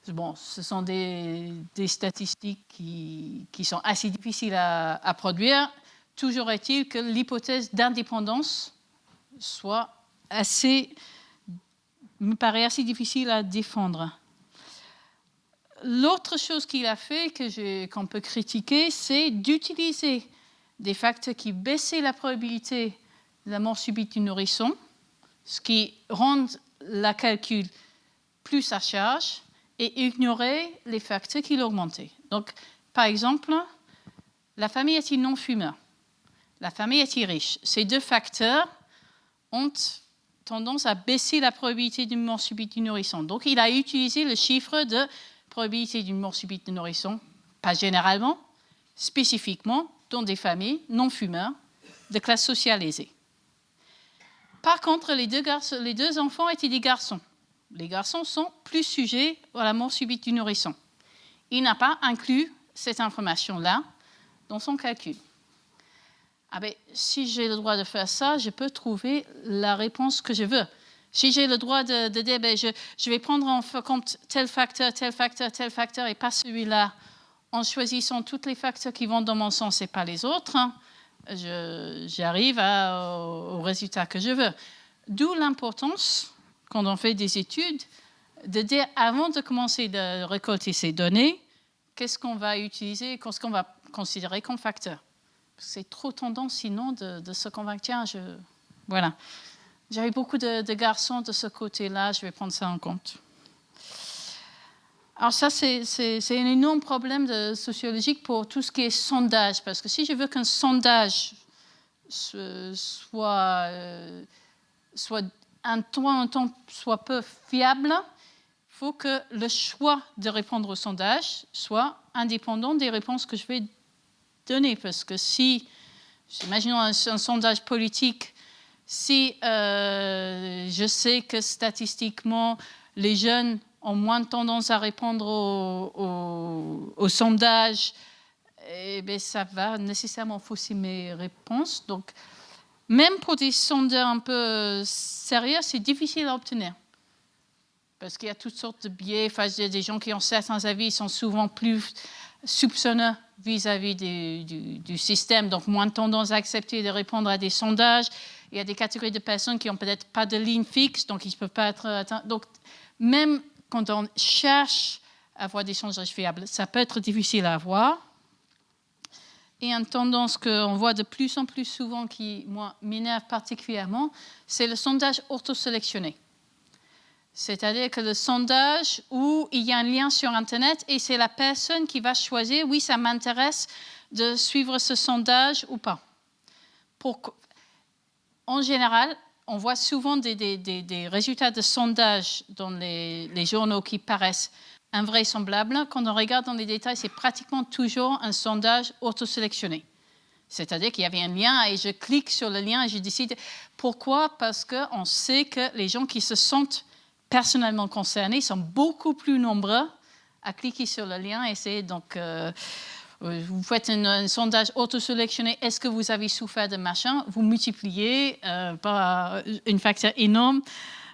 Bon, ce sont des statistiques qui sont assez difficiles à produire. Toujours est-il que l'hypothèse d'indépendance me paraît assez difficile à défendre. L'autre chose qu'il a fait, qu'on peut critiquer, c'est d'utiliser des facteurs qui baissaient la probabilité de la mort subite du nourrisson, ce qui rend le calcul plus à charge, et ignorer les facteurs qui l'augmentaient. Donc, par exemple, la famille est-il non-fumeur? La famille est-il riche? Ces 2 facteurs ont tendance à baisser la probabilité d'une mort subite du nourrisson. Donc, il a utilisé le chiffre de probabilité d'une mort subite du nourrisson, pas généralement, spécifiquement dans des familles non-fumeurs de classe sociale aisée. Par contre, les 2 enfants étaient des garçons. Les garçons sont plus sujets à la mort subite du nourrisson. Il n'a pas inclus cette information-là dans son calcul. Si j'ai le droit de faire ça, je peux trouver la réponse que je veux. Si j'ai le droit de dire je vais prendre en compte tel facteur, et pas celui-là, en choisissant tous les facteurs qui vont dans mon sens et pas les autres, j'arrive au résultat que je veux. D'où l'importance, quand on fait des études, de dire avant de commencer de récolter ces données, qu'est-ce qu'on va utiliser, qu'est-ce qu'on va considérer comme facteur. C'est trop tendance sinon de se convaincre. Tiens, voilà. J'avais beaucoup de garçons de ce côté-là, je vais prendre ça en compte. Alors ça, c'est un énorme problème sociologique pour tout ce qui est sondage, parce que si je veux qu'un sondage soit un temps soit peu fiable, il faut que le choix de répondre au sondage soit indépendant des réponses que je vais donner. Parce que si, imaginons un sondage politique, si je sais que statistiquement, les jeunes ont moins de tendance à répondre au sondage, ça va nécessairement fausser mes réponses. Donc, même pour des sondeurs un peu sérieux, c'est difficile à obtenir. Parce qu'il y a toutes sortes de biais. Enfin, des gens qui ont certains avis sont souvent plus soupçonneux vis-à-vis du système, donc moins tendance à accepter de répondre à des sondages. Il y a des catégories de personnes qui n'ont peut-être pas de ligne fixe, donc ils ne peuvent pas être atteints. Donc, même quand on cherche à avoir des sondages fiables, ça peut être difficile à avoir. Et une tendance qu'on voit de plus en plus souvent qui, moi, m'énerve particulièrement, c'est le sondage auto-sélectionné. C'est-à-dire que le sondage où il y a un lien sur Internet et c'est la personne qui va choisir, oui, ça m'intéresse de suivre ce sondage ou pas. En général, on voit souvent des résultats de sondages dans les journaux qui paraissent invraisemblables. Quand on regarde dans les détails, c'est pratiquement toujours un sondage auto-sélectionné. C'est-à-dire qu'il y avait un lien et je clique sur le lien et je décide. Pourquoi ? Parce qu'on sait que les gens qui se sentent personnellement concernés sont beaucoup plus nombreux à cliquer sur le lien. Et c'est donc, vous faites un sondage auto-sélectionné. Est-ce que vous avez souffert de machin ? Vous multipliez par une facteur énorme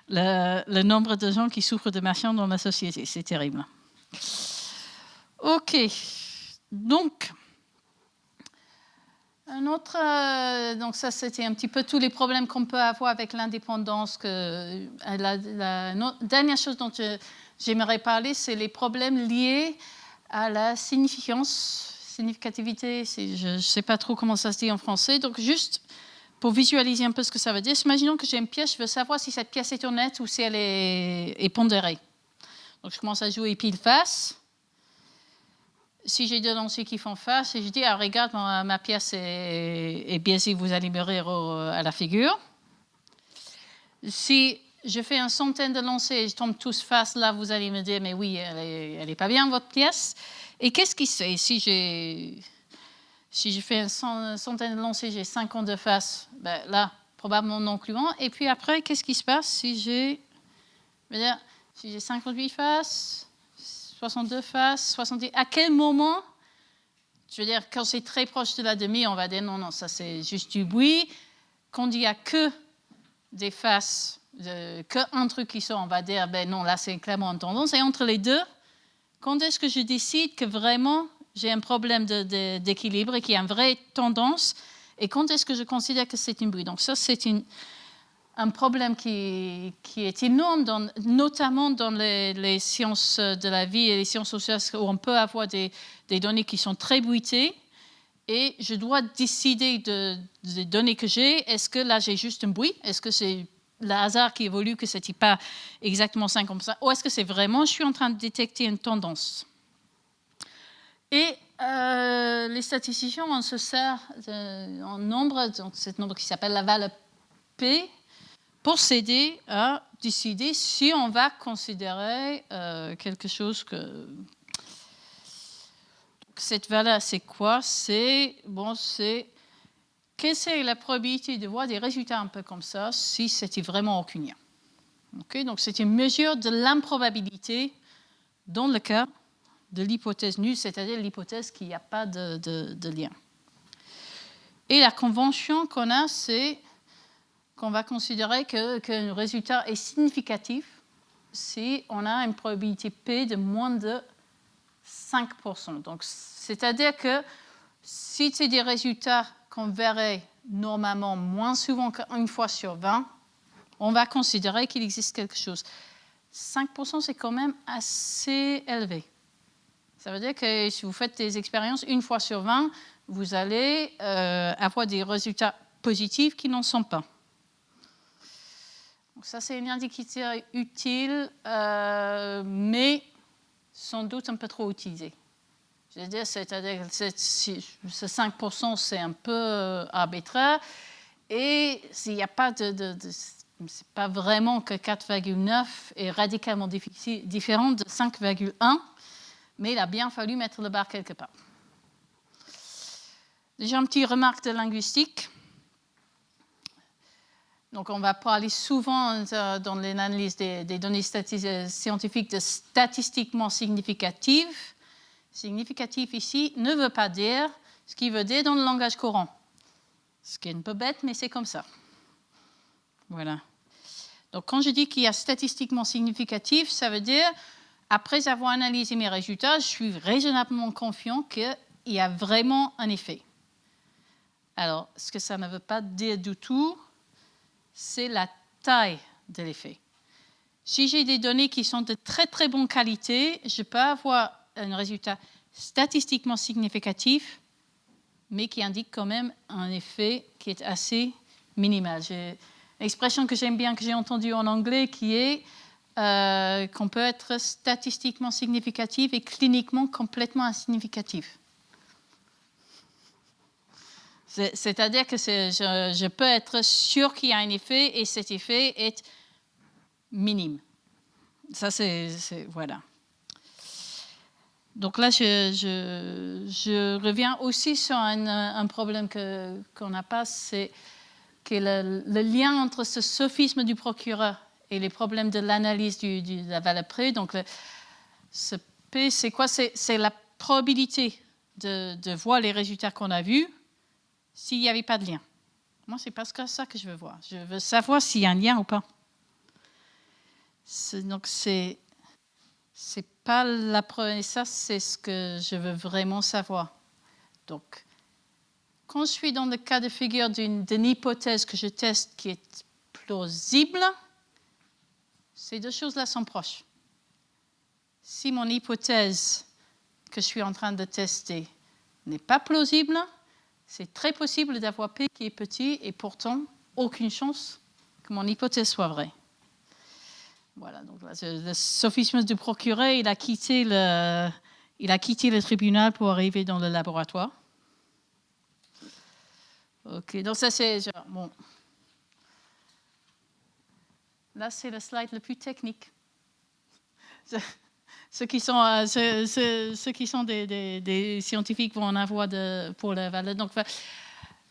le nombre de gens qui souffrent de machin dans la société. C'est terrible. OK. Donc, un autre, donc ça, c'était un petit peu tous les problèmes qu'on peut avoir avec l'indépendance. La dernière chose dont j'aimerais parler, c'est les problèmes liés à la significativité. Je ne sais pas trop comment ça se dit en français. Donc, juste pour visualiser un peu ce que ça veut dire, imaginons que j'ai une pièce, je veux savoir si cette pièce est honnête ou si elle est pondérée. Donc, je commence à jouer pile-face. Si j'ai deux lanciers qui font face, et je dis, ah, regarde, ma pièce est biaisée, vous allez me rire à la figure. Si je fais une centaine de lancers et je tombe tous face, là, vous allez me dire, mais oui, elle est pas bien, votre pièce. Et qu'est-ce qui se fait si je fais une centaine de lancers, j'ai 50 de face, ben là, probablement non concluant. Et puis après, qu'est-ce qui se passe si j'ai 58 faces, 62 faces, 70. À quel moment, je veux dire, quand c'est très proche de la demi, on va dire non, ça c'est juste du bruit. Quand il n'y a que des faces, qu'un truc qui sort, on va dire, ben non, là c'est clairement une tendance. Et entre les deux, quand est-ce que je décide que vraiment j'ai un problème d'équilibre et qu'il y a une vraie tendance, et quand est-ce que je considère que c'est une bruit? Donc ça, c'est un problème qui est énorme, notamment dans les sciences de la vie et les sciences sociales, où on peut avoir des données qui sont très bruitées, et je dois décider des données que j'ai. Est-ce que là, j'ai juste un bruit? Est-ce que c'est le hasard qui évolue, que ce n'est pas exactement 50%? Ou est-ce que c'est vraiment, je suis en train de détecter une tendance? Et les statisticiens, on se sert en nombre, donc ce nombre qui s'appelle la valeur P, pour s'aider à décider si on va considérer quelque chose que... Cette valeur, c'est quoi? Quelle c'est la probabilité de voir des résultats un peu comme ça si c'était vraiment aucun lien. Okay? Donc, c'est une mesure de l'improbabilité dans le cas de l'hypothèse nulle, c'est-à-dire l'hypothèse qu'il n'y a pas de lien. Et la convention qu'on a, c'est qu'on va considérer qu'un résultat est significatif si on a une probabilité P de moins de 5%. Donc, c'est-à-dire que si c'est des résultats qu'on verrait normalement moins souvent qu'une fois sur 20, on va considérer qu'il existe quelque chose. 5%, c'est quand même assez élevé. Ça veut dire que si vous faites des expériences une fois sur 20, vous allez avoir des résultats positifs qui n'en sont pas. Donc ça, c'est un indicateur utile, mais sans doute un peu trop utilisé. Je veux dire, c'est-à-dire que ce 5%, c'est un peu arbitraire, et il n'y a pas c'est pas vraiment que 4,9 est radicalement différent de 5,1, mais il a bien fallu mettre le bar quelque part. Déjà, une petite remarque de linguistique. Donc, on va parler souvent dans l'analyse des données scientifiques de statistiquement significatives. Significatif ici ne veut pas dire ce qu'il veut dire dans le langage courant. Ce qui est un peu bête, mais c'est comme ça. Voilà. Donc, quand je dis qu'il y a statistiquement significatif, ça veut dire après avoir analysé mes résultats, je suis raisonnablement confiant qu'il y a vraiment un effet. Alors, ce que ça ne veut pas dire du tout, c'est la taille de l'effet. Si j'ai des données qui sont de très très bonne qualité, je peux avoir un résultat statistiquement significatif, mais qui indique quand même un effet qui est assez minimal. J'ai une expression que j'aime bien, que j'ai entendue en anglais, qui est qu'on peut être statistiquement significatif et cliniquement complètement insignificatif. C'est-à-dire que je peux être sûr qu'il y a un effet et cet effet est minime. Ça, voilà. Donc là, je reviens aussi sur un problème qu'on n'a pas, c'est que le lien entre ce sophisme du procureur et les problèmes de l'analyse de la valeur P. Donc, ce P, c'est quoi? C'est la probabilité de voir les résultats qu'on a vus s'il n'y avait pas de lien. Moi, c'est pas ça que je veux voir. Je veux savoir s'il y a un lien ou pas. Donc, c'est pas la preuve, et ça, c'est ce que je veux vraiment savoir. Donc, quand je suis dans le cas de figure d'une hypothèse que je teste qui est plausible, ces deux choses-là sont proches. Si mon hypothèse que je suis en train de tester n'est pas plausible, c'est très possible d'avoir P qui est petit et pourtant aucune chance que mon hypothèse soit vraie. Voilà, donc là, le sophisme du procureur, il a quitté le tribunal pour arriver dans le laboratoire. Ok, donc ça c'est bon. Là, c'est le slide le plus technique. Ceux qui sont des scientifiques vont en avoir pour la valeur. Donc,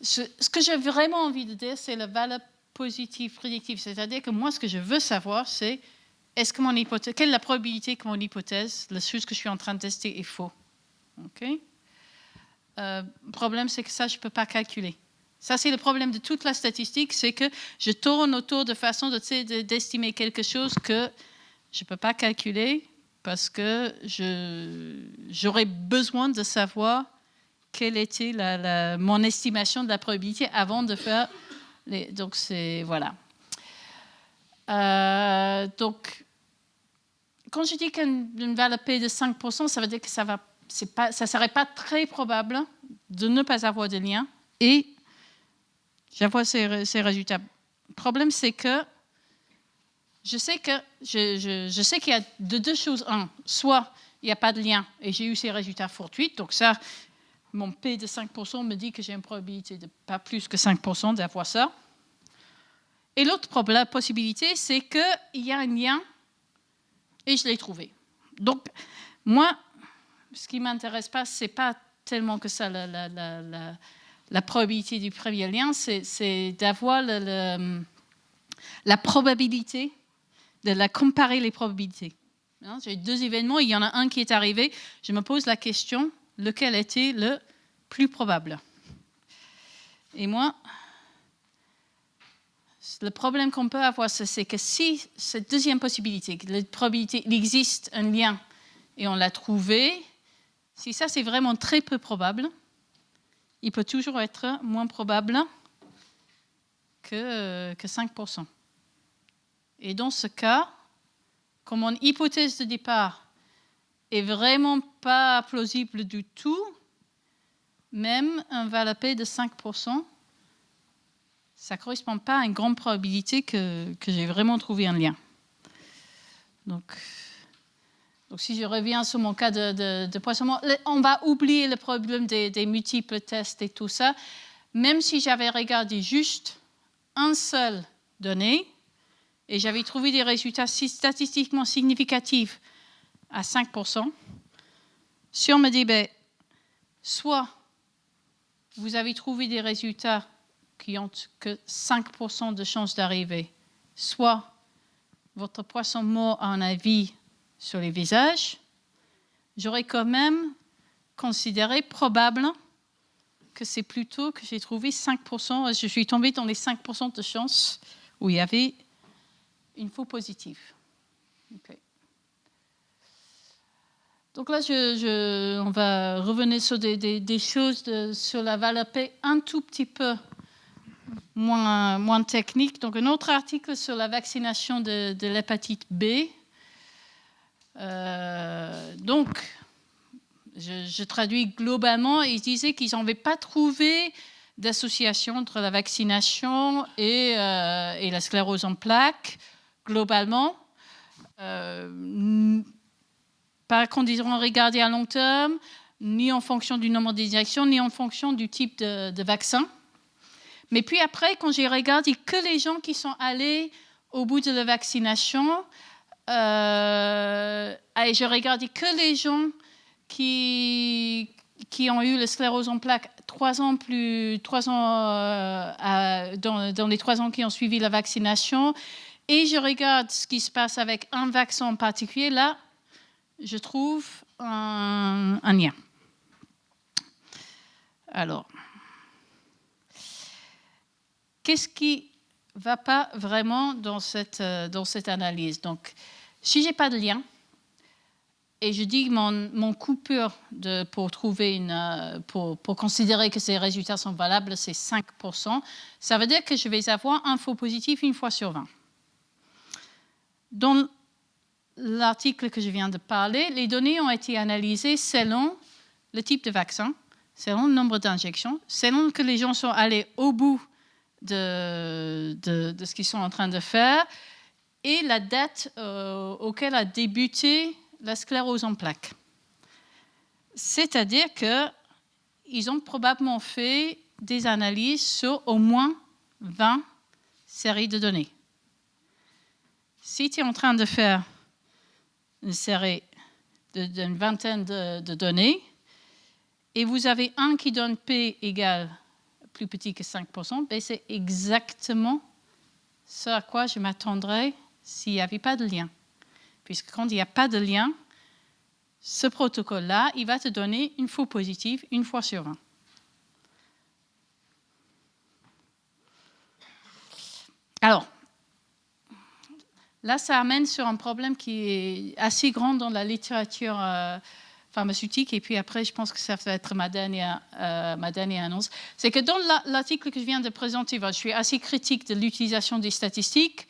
ce que j'ai vraiment envie de dire, c'est la valeur positive prédictive. C'est-à-dire que moi, ce que je veux savoir, c'est quelle est la probabilité que mon hypothèse, la chose que je suis en train de tester, est faux. Okay? Le problème, c'est que ça, je ne peux pas calculer. Ça, c'est le problème de toute la statistique, c'est que je tourne autour de façon d'estimer quelque chose que je ne peux pas calculer parce que j'aurais besoin de savoir quelle était mon estimation de la probabilité avant de faire... donc, voilà. Donc, quand je dis qu'une valeur P de 5%, ça veut dire que ça ne serait pas très probable de ne pas avoir de lien et j'avoue ces résultats. Le problème, c'est que je sais qu'il y a deux choses. Un, soit il n'y a pas de lien et j'ai eu ces résultats fortuits. Donc ça, mon P de 5% me dit que j'ai une probabilité de pas plus que 5% d'avoir ça. Et l'autre possibilité, c'est qu'il y a un lien et je l'ai trouvé. Donc, moi, ce qui ne m'intéresse pas, ce n'est pas tellement que ça la probabilité du premier lien, c'est d'avoir la probabilité, de comparer les probabilités. J'ai deux événements, il y en a un qui est arrivé, je me pose la question, lequel était le plus probable? Et moi, le problème qu'on peut avoir, c'est que si cette deuxième possibilité, la probabilité, il existe un lien et on l'a trouvé, si ça c'est vraiment très peu probable, il peut toujours être moins probable que 5%. Et dans ce cas, comme mon hypothèse de départ est vraiment pas plausible du tout, même un valeur P de 5%, ça ne correspond pas à une grande probabilité que j'ai vraiment trouvé un lien. Donc si je reviens sur mon cas de poissonnement, on va oublier le problème des multiples tests et tout ça. Même si j'avais regardé juste un seul donné et j'avais trouvé des résultats statistiquement significatifs à 5%, si on me dit, soit vous avez trouvé des résultats qui n'ont que 5% de chances d'arriver, soit votre poisson mort a un avis sur les visages, j'aurais quand même considéré probable que c'est plutôt que j'ai trouvé 5%, je suis tombée dans les 5% de chances où il y avait une faux positive. Okay. Donc là, on va revenir sur des choses sur la valeur P un tout petit peu moins technique. Donc un autre article sur la vaccination de l'hépatite B. Donc, je traduis globalement, ils disaient qu'ils n'avaient pas trouvé d'association entre la vaccination et la sclérose en plaques, globalement. Par contre, ils ont regardé à long terme, ni en fonction du nombre d'injections, ni en fonction du type de vaccin. Mais puis après, quand j'ai regardé que les gens qui sont allés au bout de la vaccination, et je regardais que les gens qui ont eu la sclérose en plaques dans les 3 ans qui ont suivi la vaccination, et je regarde ce qui se passe avec un vaccin en particulier, là, je trouve un lien. Alors, qu'est-ce qui ne va pas vraiment dans cette analyse? Donc, si je n'ai pas de lien, et je dis que mon coupure pour considérer que ces résultats sont valables, c'est 5%, ça veut dire que je vais avoir un faux positif une fois sur 20. Dans l'article que je viens de parler, les données ont été analysées selon le type de vaccin, selon le nombre d'injections, selon que les gens sont allés au bout de ce qu'ils sont en train de faire et la date auquel a débuté la sclérose en plaques. C'est-à-dire qu'ils ont probablement fait des analyses sur au moins 20 séries de données. Si tu es en train de faire une série d'une vingtaine de données et vous avez un qui donne P égale plus petit que 5%, ben c'est exactement ce à quoi je m'attendrais s'il n'y avait pas de lien. Puisque quand il n'y a pas de lien, ce protocole-là, il va te donner une faux positive une fois sur 20. Alors, là, ça amène sur un problème qui est assez grand dans la littérature pharmaceutique. Et puis après, je pense que ça va être ma dernière annonce. C'est que dans l'article que je viens de présenter, je suis assez critique de l'utilisation des statistiques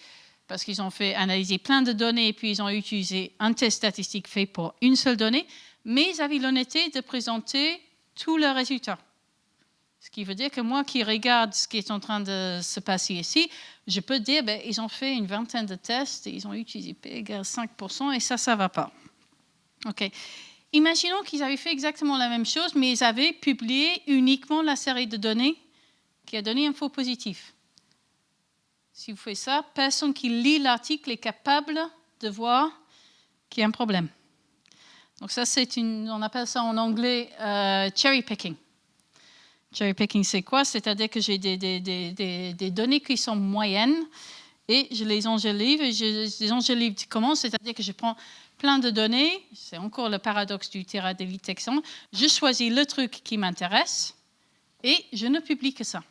parce qu'ils ont fait analyser plein de données et puis ils ont utilisé un test statistique fait pour une seule donnée, mais ils avaient l'honnêteté de présenter tous leurs résultats. Ce qui veut dire que moi qui regarde ce qui est en train de se passer ici, je peux dire ils ont fait une vingtaine de tests et ils ont utilisé P égale 5% et ça ne va pas. OK. Imaginons qu'ils avaient fait exactement la même chose, mais ils avaient publié uniquement la série de données qui a donné un faux positif. Si vous faites ça, personne qui lit l'article est capable de voir qu'il y a un problème. Donc ça, on appelle ça en anglais cherry picking. Cherry picking, c'est quoi? C'est-à-dire que j'ai des données qui sont moyennes et je les enjolive. Et je les enjolive comment? C'est-à-dire que je prends plein de données. C'est encore le paradoxe du terrain de détection. Je choisis le truc qui m'intéresse et je ne publie que ça.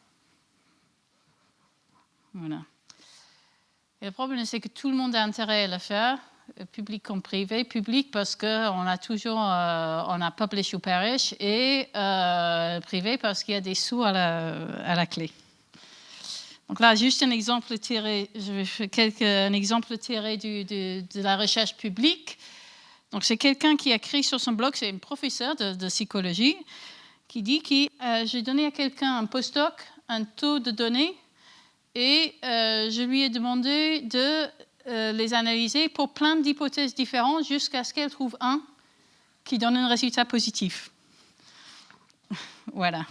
Voilà. Et le problème, c'est que tout le monde a intérêt à le faire, public comme privé. Public parce qu'on a toujours on a publish ou perish, et privé parce qu'il y a des sous à la clé. Donc là, juste un exemple tiré de la recherche publique. Donc c'est quelqu'un qui a écrit sur son blog, c'est une professeure de psychologie, qui dit que j'ai donné à quelqu'un un postdoc un taux de données et je lui ai demandé de les analyser pour plein d'hypothèses différentes jusqu'à ce qu'elle trouve un qui donne un résultat positif. Voilà.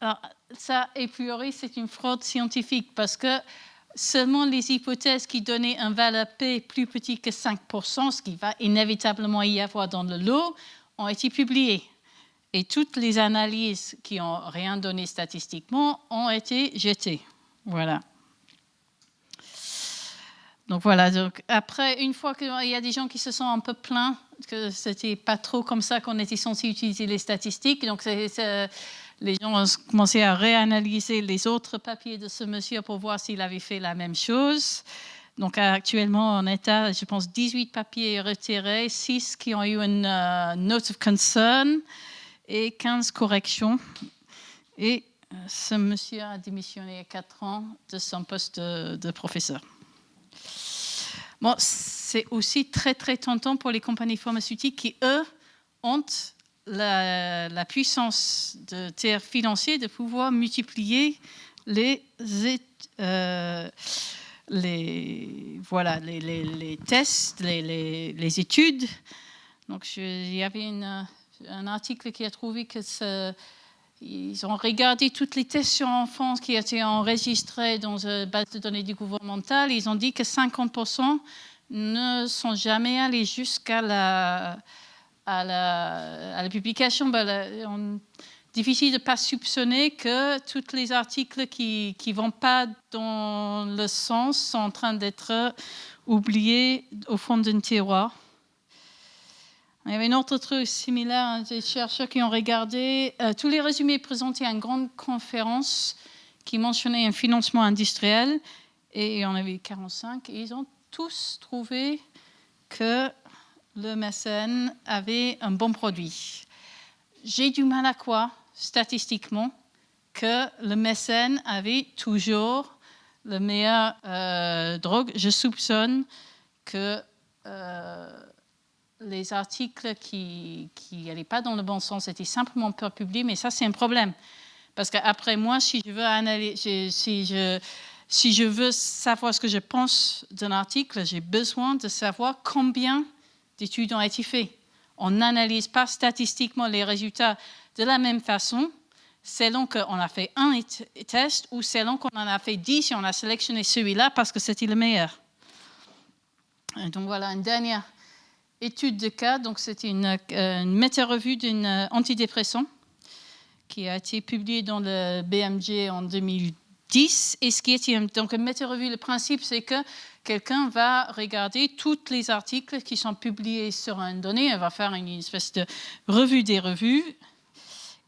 Alors, ça, a priori, c'est une fraude scientifique parce que seulement les hypothèses qui donnaient un valeur P plus petit que 5%, ce qui va inévitablement y avoir dans le lot, ont été publiées. Et toutes les analyses qui n'ont rien donné statistiquement ont été jetées. Voilà. Donc voilà. Donc après, une fois qu'il y a des gens qui se sont un peu plaints que c'était pas trop comme ça qu'on était censé utiliser les statistiques, donc les gens ont commencé à réanalyser les autres papiers de ce monsieur pour voir s'il avait fait la même chose. Donc actuellement, en état, je pense, 18 papiers retirés, 6 qui ont eu une note of concern et 15 corrections. Et ce monsieur a démissionné il y a 4 ans de son poste de professeur. Bon, c'est aussi très, très tentant pour les compagnies pharmaceutiques qui, eux, ont la puissance de terre financier de pouvoir multiplier les tests, les études. Donc, il y avait un article qui a trouvé que ils ont regardé tous les tests sur enfants qui étaient enregistrés dans une base de données gouvernementale. Ils ont dit que 50% ne sont jamais allés jusqu'à la publication. Difficile de ne pas soupçonner que tous les articles qui ne vont pas dans le sens sont en train d'être oubliés au fond d'un tiroir. Il y avait un autre truc similaire, des chercheurs qui ont regardé tous les résumés présentés à une grande conférence qui mentionnait un financement industriel, et il y en avait 45, et ils ont tous trouvé que le mécène avait un bon produit. J'ai du mal à croire, statistiquement, que le mécène avait toujours la meilleure drogue. Je soupçonne que les articles qui n'allaient pas dans le bon sens étaient simplement peu publiés, mais ça, c'est un problème. Parce qu'après moi, si je veux savoir ce que je pense d'un article, j'ai besoin de savoir combien d'études ont été faites. On n'analyse pas statistiquement les résultats de la même façon selon qu'on a fait un test ou selon qu'on en a fait 10 et on a sélectionné celui-là parce que c'était le meilleur. Et donc voilà, une dernière étude de cas. Donc c'était une méta-revue d'un antidépressant qui a été publiée dans le BMJ en 2010. Et ce qui est donc une méta-revue, le principe, c'est que quelqu'un va regarder tous les articles qui sont publiés sur une donnée. Elle va faire une espèce de revue des revues.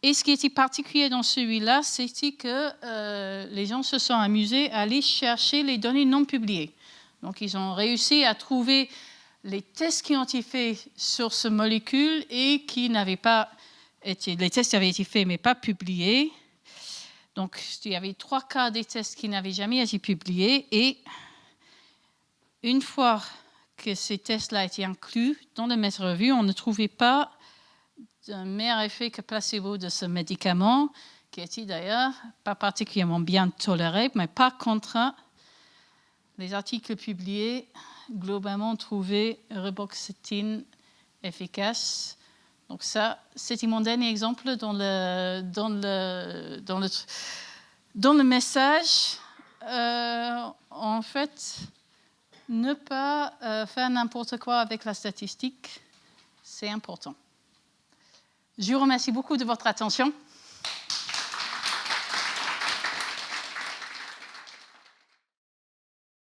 Et ce qui était particulier dans celui-là, c'était que les gens se sont amusés à aller chercher les données non publiées. Donc, ils ont réussi à trouver les tests qui ont été faits sur ce molécule et qui n'avaient pas été... Les tests avaient été faits, mais pas publiés. Donc, il y avait 3 quarts des tests qui n'avaient jamais été publiés. Et une fois que ces tests-là étaient inclus dans la méta-revue, on ne trouvait pas un meilleur effet que placebo de ce médicament, qui était d'ailleurs pas particulièrement bien toléré, mais par contre, les articles publiés globalement trouvaient reboxétine efficace. Donc ça, c'était mon dernier exemple dans le message. En fait, ne pas faire n'importe quoi avec la statistique, c'est important. Je vous remercie beaucoup de votre attention.